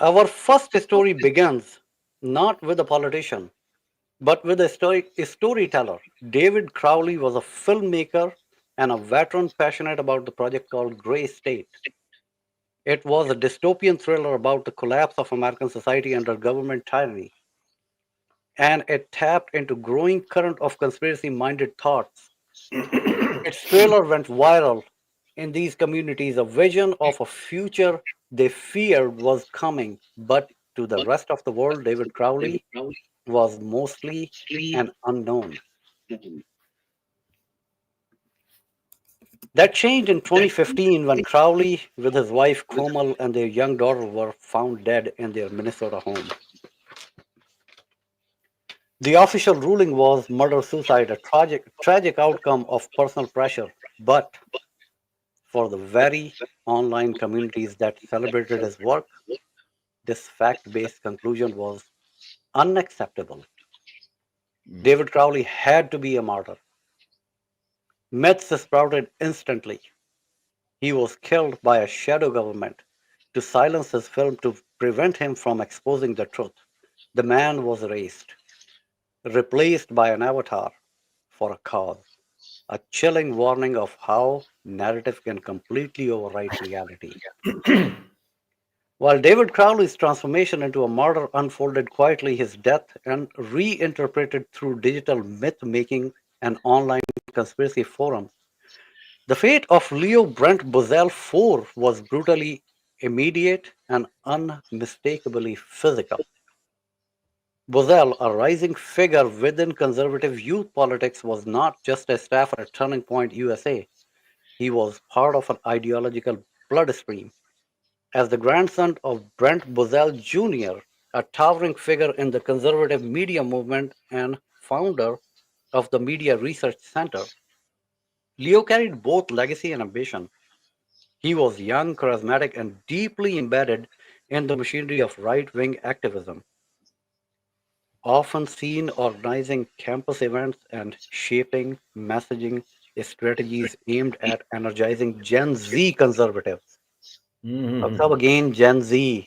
Our first story begins not with a politician, but with a storyteller. David Crowley was a filmmaker and a veteran passionate about the project called Grey State. It was a dystopian thriller about the collapse of American society under government tyranny, and it tapped into growing current of conspiracy-minded thoughts. Its trailer went viral in these communities, a vision of a future they feared was coming, but to the rest of the world, David Crowley was mostly an unknown. That changed in 2015 when Crowley, with his wife Komal and their young daughter, were found dead in their Minnesota home. The official ruling was murder-suicide, a tragic outcome of personal pressure. But for the very online communities that celebrated his work, this fact-based conclusion was unacceptable. David Crowley had to be a martyr. Myths sprouted instantly. He was killed by a shadow government to silence his film to prevent him from exposing the truth. The man was erased, replaced by an avatar for a cause. A chilling warning of how narrative can completely overwrite reality. While David Crowley's transformation into a martyr unfolded quietly, his death and reinterpreted through digital myth making and online conspiracy forums. The fate of Leo Brent Bozell IV was brutally immediate and unmistakably physical. Bozell, a rising figure within conservative youth politics, was not just a staffer at Turning Point USA. He was part of an ideological bloodstream. As the grandson of Brent Bozell Jr., a towering figure in the conservative media movement and founder of the Media Research Center, Leo carried both legacy and ambition. He was young, charismatic, and deeply embedded in the machinery of right wing activism, often seen organizing campus events and shaping messaging strategies aimed at energizing Gen Z conservatives. Dr. Saab, again Gen Z.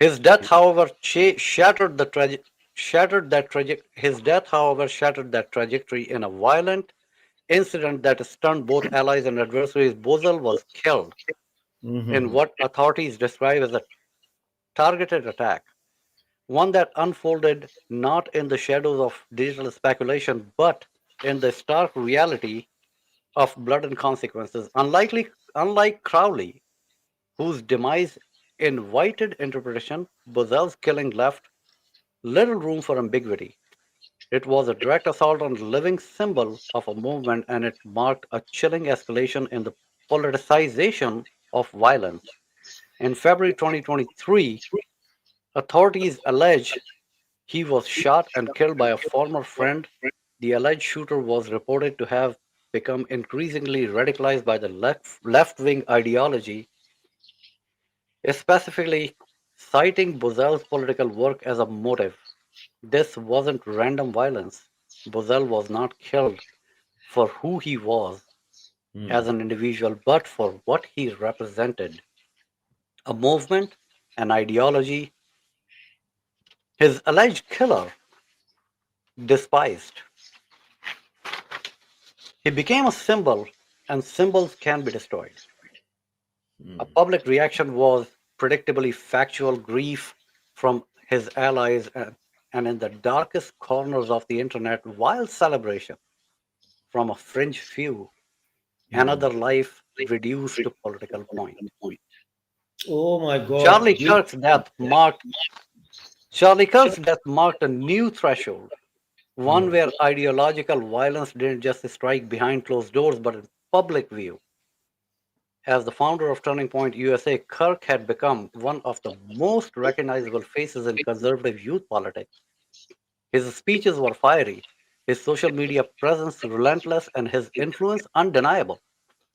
His death, however, shattered that trajectory in a violent incident that stunned both allies and adversaries. Bozell was killed in what authorities describe as a targeted attack, one that unfolded not in the shadows of digital speculation, but in the stark reality of blood and consequences. Unlike Crowley, whose demise invited interpretation, Bozell's killing left little room for ambiguity. It was a direct assault on the living symbol of a movement, and it marked a chilling escalation in the politicization of violence. In February 2023, authorities allege he was shot and killed by a former friend. The alleged shooter was reported to have become increasingly radicalized by the left wing ideology, specifically citing Bozell's political work as a motive. This wasn't random violence. Bozell was not killed for who he was as an individual, but for what he represented, a movement, an ideology his alleged killer despised. He became a symbol, and symbols can be destroyed. A public reaction was predictably factual grief from his allies, and in the darkest corners of the internet, wild celebration from a fringe few, another life reduced to political point. Oh my God! Charlie Kirk's death marked a new threshold, one where ideological violence didn't just strike behind closed doors, but in public view. As the founder of Turning Point USA, Kirk had become one of the most recognizable faces in conservative youth politics. His speeches were fiery, his social media presence relentless, and his influence undeniable.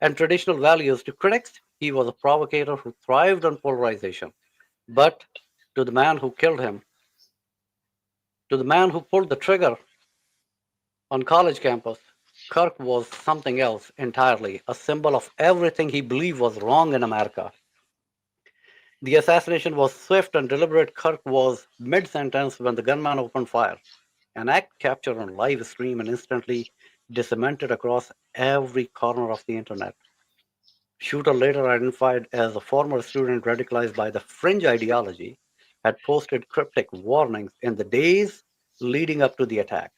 and traditional values. To critics, he was a provocator who thrived on polarization. But to the man who killed him, to the man who pulled the trigger on college campus, Kirk was something else entirely, a symbol of everything he believed was wrong in America. The assassination was swift and deliberate. Kirk was mid sentence when the gunman opened fire, an act captured on live stream and instantly disseminated across every corner of the internet. Shooter, later identified as a former student radicalized by the fringe ideology, had posted cryptic warnings in the days leading up to the attack.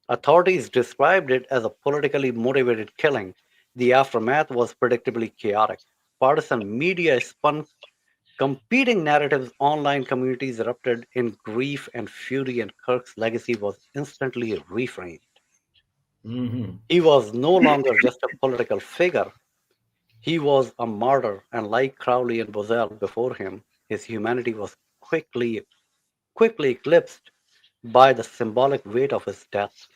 Authorities described it as a politically motivated killing. The aftermath was predictably chaotic. Partisan media spun competing narratives, online communities erupted in grief and fury, and Kirk's legacy was instantly reframed. He was no longer just a political figure, he was a martyr, and like Crowley and Bozell before him, his humanity was quickly eclipsed by the symbolic weight of his death.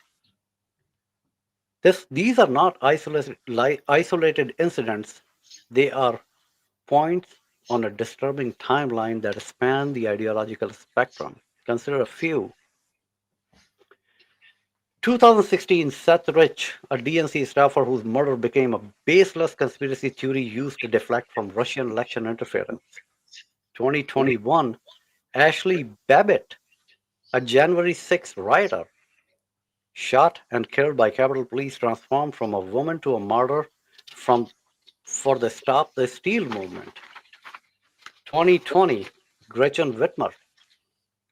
These are not isolated incidents, they are points on a disturbing timeline that span the ideological spectrum. Consider a few. 2016, Seth Rich, a DNC staffer whose murder became a baseless conspiracy theory used to deflect from Russian election interference. 2021, Ashley Babbitt, a January 6th rioter, shot and killed by Capitol Police, transformed from a woman to a martyr for the Stop the Steal movement. 2020, Gretchen Whitmer,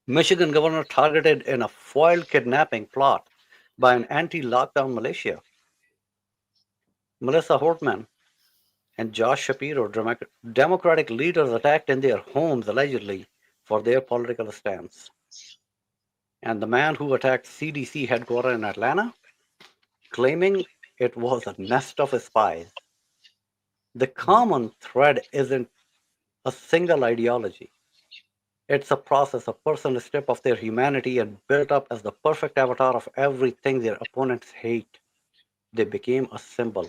Michigan governor targeted in a foiled kidnapping plot by an anti-lockdown militia. Melissa Hortman and Josh Shapiro, Democratic leaders attacked in their homes allegedly for their political stance. And the man who attacked CDC headquarters in Atlanta, claiming it was a nest of spies. The common thread isn't a single ideology. It's a process, a person strip of their humanity and built up as the perfect avatar of everything their opponents hate. They became a symbol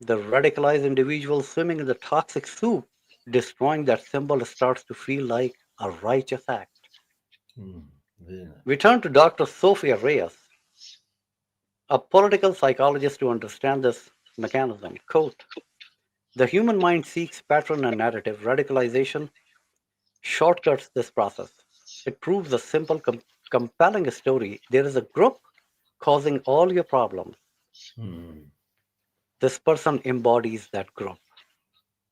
the radicalized individual swimming in the toxic soup. Destroying that symbol starts to feel like a righteous act. very nice. We turn to Dr. Sophia Reyes, a political psychologist, to understand this mechanism. Quote, the human mind seeks pattern and narrative. Radicalization shortcuts this process. It proves a simple, compelling story. There is a group causing all your problems. Hmm. This person embodies that group.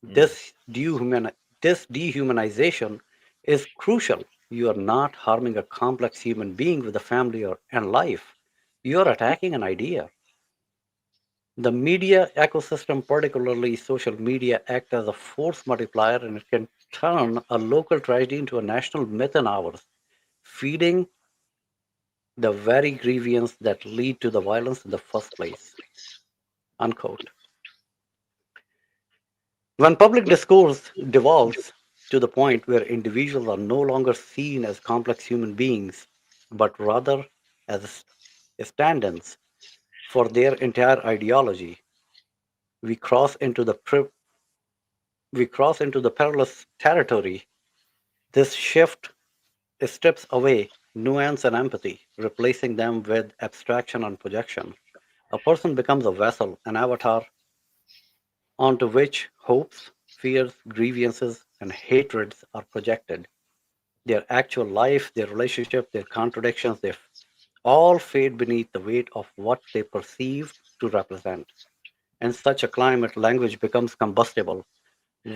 Hmm. This dehumanization is crucial. You are not harming a complex human being with a family and life. You are attacking an idea. The media ecosystem, particularly social media, act as a force multiplier, and it can turn a local tragedy into a national myth in hours, feeding the very grievance that lead to the violence in the first place. Unquote. When public discourse devolves to the point where individuals are no longer seen as complex human beings, but rather as stand-ins for their entire ideology, we cross into the perilous territory. This shift strips away nuance and empathy, replacing them with abstraction and projection. A person becomes a vessel, an avatar, onto which hopes, fears, grievances, and hatreds are projected. Their actual life, their relationship, their contradictions, they all fade beneath the weight of what they perceive to represent. In such a climate, language becomes combustible.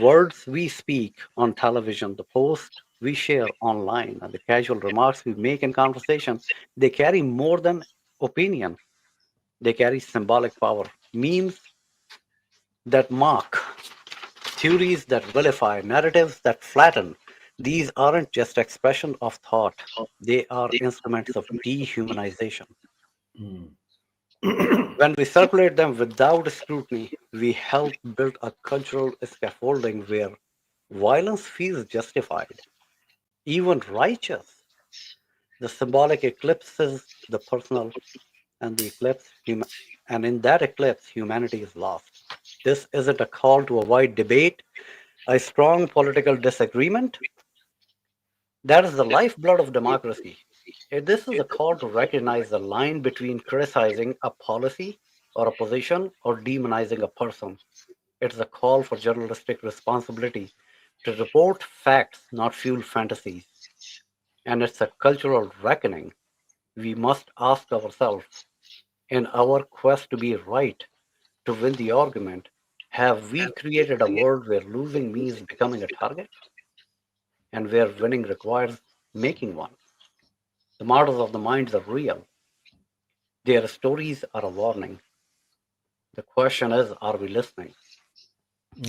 Words we speak on television, the posts we share online, and the casual remarks we make in conversation, they carry more than opinion. They carry symbolic power. Memes that mock, theories that vilify, narratives that flatten. These aren't just expression of thought. They are instruments of dehumanization. Hmm. When we circulate them without scrutiny, we help build a cultural scaffolding where violence feels justified, even righteous. The symbolic eclipses the personal, and and in that eclipse, humanity is lost. This isn't a call to avoid debate, a strong political disagreement. That is the lifeblood of democracy. This is a call to recognize the line between criticizing a policy or a position or demonizing a person. It's a call for journalistic responsibility to report facts, not fuel fantasies. And it's a cultural reckoning. We must ask ourselves, in our quest to be right, to win the argument, have we created a world where losing means becoming a target and where winning requires making one? The models of the minds are real. Their stories are a warning. The question is, are we listening?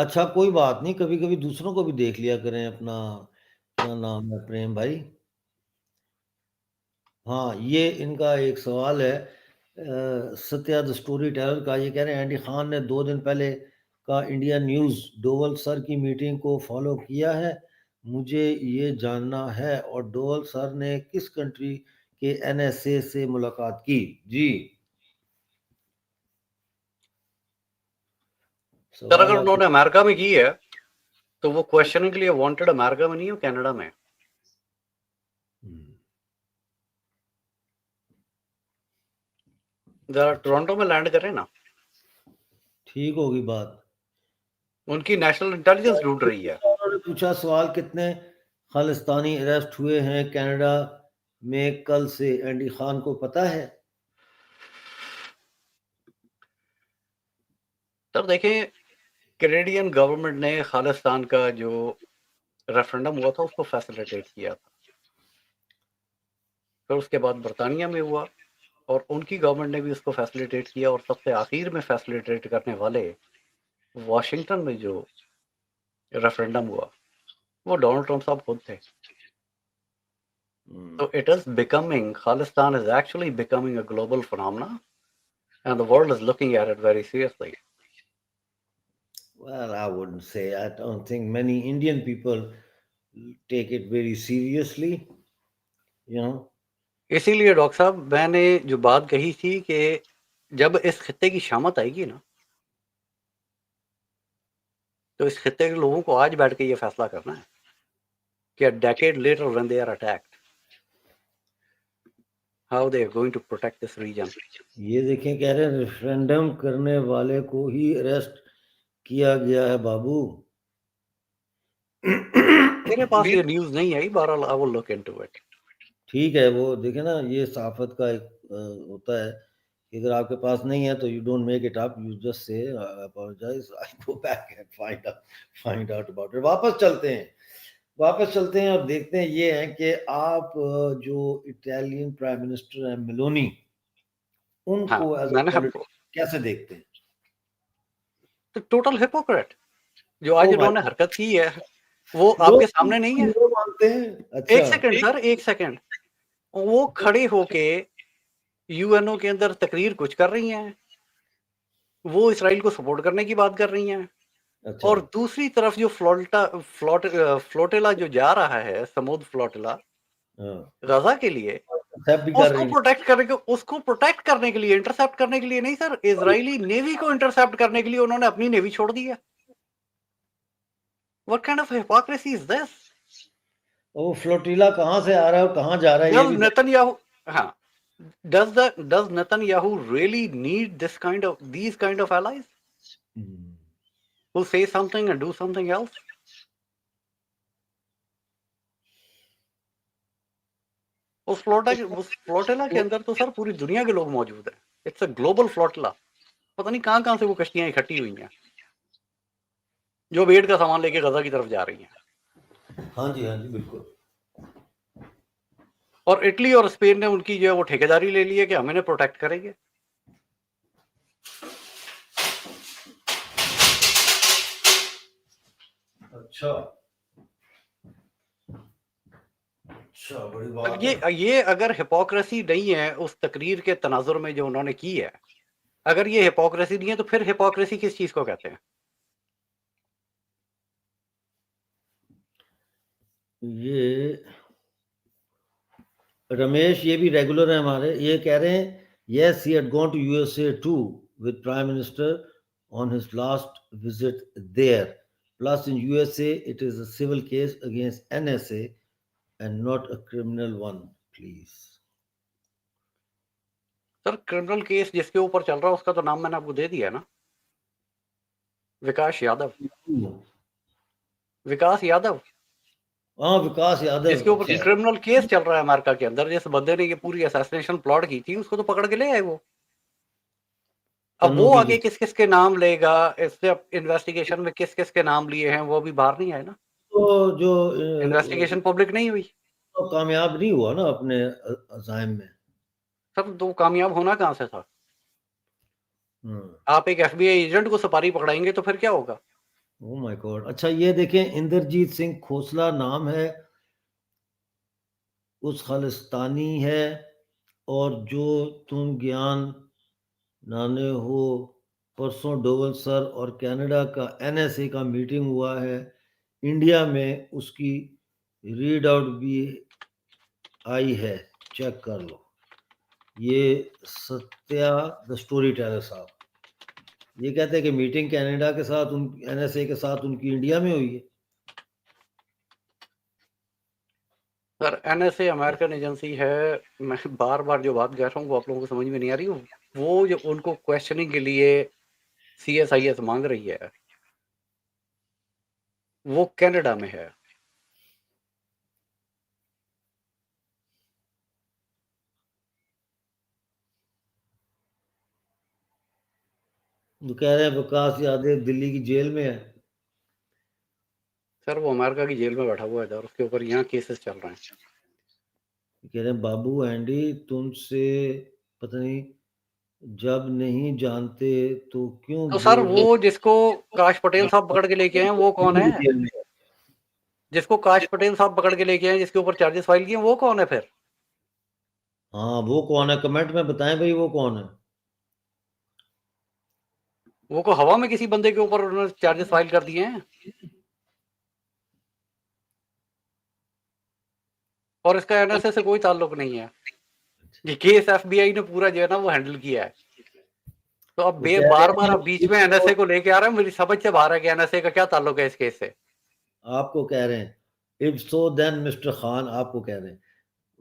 اچھا کوئی بات نہیں، کبھی کبھی دوسروں کو بھی دیکھ لیا کریں اپنا، کیا نام ہے پریم بھائی. ہاں یہ ان کا ایک سوال ہے ستیہ دا اسٹوری ٹیلر کا. یہ کہہ رہے ہیں اینڈی خان نے 2 دن پہلے کا انڈیا نیوز ڈوول سر کی میٹنگ کو فالو کیا ہے. مجھے یہ جاننا ہے اور ڈوول سر نے کس کنٹری کے NSA سے ملاقات کی. جی سر اگر سوال آپ انہوں نے امریکہ میں کی ہے تو وہ کوشچننگ کے لیے وانٹڈ امریکہ میں نہیں ہو، کینیڈا میں. ذرا ٹورانٹو میں لینڈ کریں نا، ٹھیک ہوگی بات. ان کی نیشنل انٹیلیجنس ڈھونڈ رہی ہے. انہوں نے پوچھا سوال کتنے خالستانی اریسٹ ہوئے ہیں کینیڈا میں کل سے، اینڈی خان کو پتہ ہے؟ سر دیکھیں کینیڈین گورنمنٹ نے خالستان کا جو ریفرنڈم ہوا تھا اس کو فیسلیٹیٹ کیا تھا، پھر اس کے بعد برطانیہ میں ہوا اور ان کی گورنمنٹ نے بھی اس کو فیسلیٹیٹ کیا، اور سب سے آخر میں فیسلیٹیٹ کرنے والے واشنگٹن میں جو ریفرنڈم ہوا وہ ڈونلڈ ٹرمپ صاحب خود تھے. So it is becoming, Khalistan is actually becoming a global phenomenon and the world is looking at it very seriously. Well, I wouldn't say. I don't think many Indian people take it very seriously, you know. اسی لیے doctor صاحب میں نے جو بات کہی تھی کہ جب اس خطے کی شامت آئے گی نا تو اس خطے کے لوگوں کو آج بیٹھ کے یہ فیصلہ کرنا ہے کہ a decade later when they are attacked how they are going to protect this region. یہ دیکھیں کہہ رہے ہیں ریفرینڈم کرنے والے کو ہی اریسٹ کیا گیا ہے بابو. میرے پاس یہ نیوز نہیں آئی، بہرحال I will look into it. ٹھیک ہے، وہ دیکھیں نا یہ صحافت کا ایک ہوتا ہے کہ اگر آپ کے پاس نہیں ہے تو you don't make it up, you just say apologise, I go back and find out about it. واپس چلتے ہیں اور دیکھتے ہیں یہ ہے کہ آپ جو اٹالین پرائم منسٹر ہیں میلونی، ان ہاں کو ایز میں اے نے پولیٹیشین کیسے دیکھتے ہیں؟ ٹوٹل ہپوکریٹ جو آج او انہوں نے بھائی حرکت کی ہے وہ آپ لوگ کے سامنے نہیں ہے. ہیرو مانتے ہیں. ایک اچھا سیکنڈ سر، ایک سیکنڈ. وہ کھڑے ہو کے یو این او کے اندر تقریر کچھ کر رہی ہیں، وہ اسرائیل کو سپورٹ کرنے کی بات کر رہی ہیں، اچھا اور دوسری طرف جو فلوٹیلا جو جا رہا ہے سمود فلوٹیلا ہاں غزہ کے لیے، ایکسپٹ بھی اس کر کو رہی ہیں. پروٹیکٹ کرنے کے لیے، انٹرسپٹ کرنے کے لیے نہیں سر، اسرائیلی نیوی کو انٹرسپٹ کرنے کے لیے انہوں نے اپنی نیوی چھوڑ دی ہے. What kind of hypocrisy is this? وہ فلوٹیلا کہاں سے آ رہا ہے اور کہاں جا رہا ہے یہ Does بھی Netanyahu, ہاں does Netanyahu really need these kind of allies who say something and do something else? اس فلوٹیلا کے اندر تو سر پوری دنیا کے لوگ موجود ہیں. It's a global flotilla. پتہ نہیں کہاں سے وہ کشتیاں اکٹھی ہوئی ہیں جو بیڑ کا سامان لے کے غزہ کی طرف جا رہی ہیں. ہاں جی بالکل. اور اٹلی اور اسپین نے ان کی جو ہے وہ ٹھیکیداری لے لی ہے کہ ہم انہیں پروٹیکٹ کریں گے. اچھا بڑی بات ہے. یہ اگر ہپوکریسی نہیں ہے اس تقریر کے تناظر میں جو انہوں نے کی ہے، اگر یہ ہپوکریسی نہیں ہے تو پھر ہپوکریسی کس چیز کو کہتے ہیں؟ یہ رمیش یہ بھی ریگولر ہیں ہمارے، یہ کہہ رہے ہیں yes he had gone to USA to with prime minister on his last visit there, plus in USA it is a civil case against NSA and not a criminal one please. Sir criminal case جس کے اوپر چل رہا ہے اس کا تو نام میں نے آپ کو دے دیا نا، وکاس یادو. ہاں وکاس یادو. جس کے اوپر کرمنل کیس چل رہا ہے امریکہ کے اندر، جس بندے نے یہ پوری اساسینیشن پلاٹ کی تھی اس کو تو پکڑ کے لے آئے وہ. اب وہ آگے کس کس کے نام لے گا، اس سے انویسٹیگیشن میں کس کس کے نام لیے ہیں وہ بھی باہر نہیں آئے نا. تو جو انویسٹیگیشن پبلک نہیں ہوئی. تو کامیاب نہیں ہوا نا اپنے عزائم میں. سر تو کامیاب ہونا کہاں سے تھا؟ آپ ایک FBI ایجنٹ کو سپاری پکڑائیں گے تو پھر کیا ہوگا؟ او مائی گاڈ. اچھا یہ دیکھیں اندرجیت سنگھ کھوسلا نام ہے اس خالستانی ہے، اور جو تم گیان نانے ہو پرسوں ڈوول سر اور کینیڈا کا NSA کا میٹنگ ہوا ہے انڈیا میں، اس کی ریڈ آؤٹ بھی آئی ہے، چیک کر لو. یہ ستیا دا اسٹوری ٹیلر صاحب یہ کہتے ہیں کہ میٹنگ کینیڈا کے ساتھ NSA کے ساتھ ان کی انڈیا میں ہوئی ہے. سر NSA امریکن ایجنسی ہے. میں بار بار جو بات کہہ رہا ہوں وہ آپ لوگوں کو سمجھ میں نہیں آ رہی. وہ جو ان کو کویشچننگ کے لیے CSIS مانگ رہی ہے وہ کینیڈا میں ہے. وہ کہہ رہے ہیں وکاس یادو دلی کی جیل میں ہے. سر وہ امریکہ کی جیل میں بیٹھا ہوا ہے اور اس کے اوپر یہاں کیسز چل رہے ہیں. کہہ رہے ہیں بابو اینڈی تم سے پتہ نہیں جب نہیں جانتے تو کیوں تو سر بول وہ جس کو کاش پٹیل صاحب پکڑ کے لے کے آئے وہ کون ہے؟ رہے؟ جس کو کاش پٹیل صاحب پکڑ کے لے کے آئے جس کے اوپر چارجز فائل کیے وہ کون ہے پھر؟ ہاں وہ کون ہے کمنٹ میں بتائیں بھائی وہ کون ہے. وہ کو ہوا میں کسی بندے کے اوپر انہوں نے چارجز فائل کر دیے ہیں اور اس کا NSA سے کوئی تعلق نہیں ہے. یہ کیس FBI نے پورا جو ہے نا وہ ہینڈل کیا ہے. تو اب وہ کہہ رہے بار بار اب بیچ میں ہیں NSA کو لے کے آ رہا ہے. میری سمجھ سے باہر ہے کہ NSA کا کیا تعلق ہے اس کیس سے. آپ کو کہہ رہے ہیں if so then Mr. Khan آپ کو کہہ رہے ہیں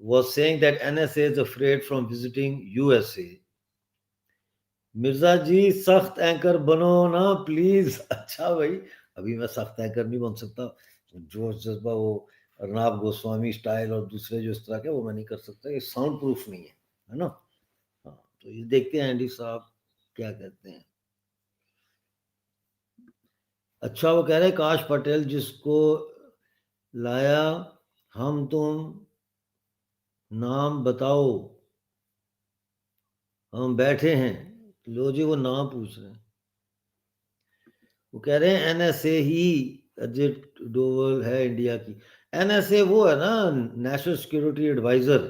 was saying that NSA is afraid from visiting USA. Mirza جی سخت اینکر بنو نا پلیز. اچھا بھائی ابھی میں سخت اینکر نہیں بن سکتا. جوش جذبہ وہ ارناب گوسوامی سٹائل اور دوسرے جو اس طرح کے وہ میں نہیں کر سکتا. یہ ساؤنڈ پروف نہیں ہے نا. ہاں تو یہ دیکھتے ہیں اینڈی صاحب کیا کہتے ہیں. اچھا وہ کہہ رہے کاش پٹیل جس کو لایا ہم تم نام بتاؤ ہم بیٹھے ہیں. لو جی وہ نام پوچھ رہے ہیں. وہ کہہ رہے ہیں NSA ہی اجٹ ڈوول ہے انڈیا کی. NSA وہ ہے نا نیشنل سیکورٹی ایڈوائزر.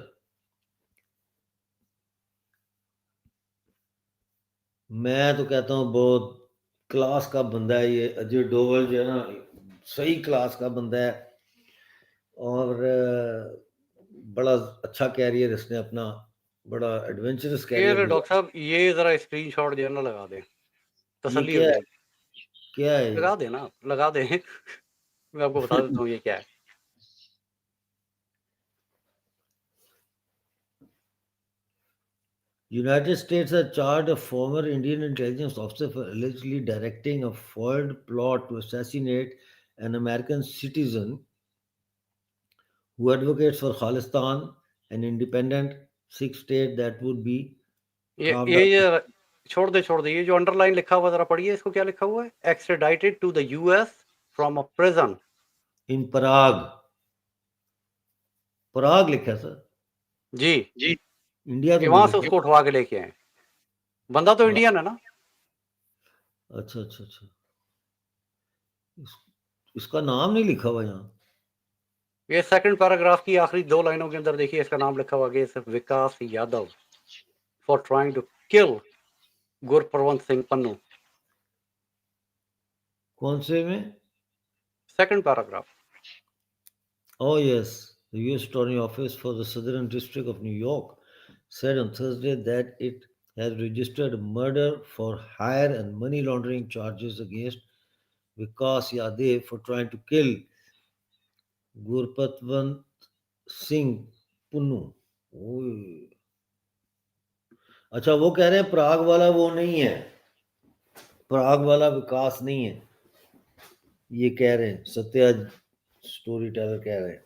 میں تو کہتا ہوں بہت کلاس کا بندہ ہے یہ اجٹ ڈوول جو ہے نا صحیح کلاس کا بندہ ہے اور بڑا اچھا کیریئر اس نے اپنا بڑا ایڈونچرس کیریئر. ڈاکٹر صاحب یہ ذرا اسکرین شاٹ جو ہے نا لگا دیں یہ تسلی ہو کیا جائے ہے کیا ہے لگا دیں نا لگا دیں میں آپ کو بتا دیتا ہوں یہ کیا ہے. United States has charged a former Indian intelligence officer for allegedly directing a foiled plot to assassinate an American citizen who advocates for Khalistan, an independent Sikh state that would be carved out یہ چھوڑ دے یہ جو under line لکھا ہوا ذرا پڑھیے اس کو کیا لکھا ہوا ہے. Extradited to the US from a prison in Prague. Prague لکھا سر. جی انڈیا تو کہ نہیں وہاں سے اس لکھا. کو اٹھوا کے لے کے آئے. بندہ تو انڈین ہے نا. اچھا اچھا اچھا اس کا نام نہیں لکھا ہوا یہاں. یہ سیکنڈ پیراگراف کی آخری 2 لائنوں کے اندر دیکھیے اس کا نام لکھا ہوا کہ Vikas Yadav for trying to kill Gurpatwant Singh Pannun. کون سے میں؟ Second paragraph. Oh yes, the U.S. Attorney Office for the Southern District of New York said on Thursday that it has registered murder for hire and money laundering charges against Vikas Yadav for trying to kill Gurpatwant Singh Punnu. اچھا وہ کہہ رہے ہیں Prague والا وہ نہیں ہے، Prague والا وکاس نہیں ہے. یہ کہہ رہے ہیں ستیہ سٹوری ٹیلر کہہ رہے ہیں.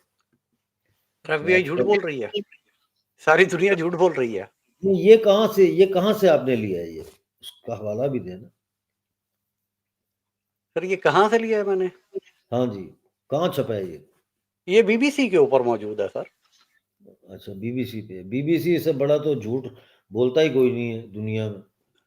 FBI جھوٹ بول رہی ہے. ساری دنیا جھوٹ بول رہی ہے. یہ کہاں سے آپ نے لیا ہے یہ اس کا حوالہ بھی دینا. سر یہ کہاں سے لیا ہے میں نے؟ ہاں جی کہاں چھپا ہے یہ BBC کے اوپر موجود ہے سر. اچھا BBC پہ. BBC سے بڑا تو جھوٹ بولتا ہی کوئی نہیں ہے دنیا میں.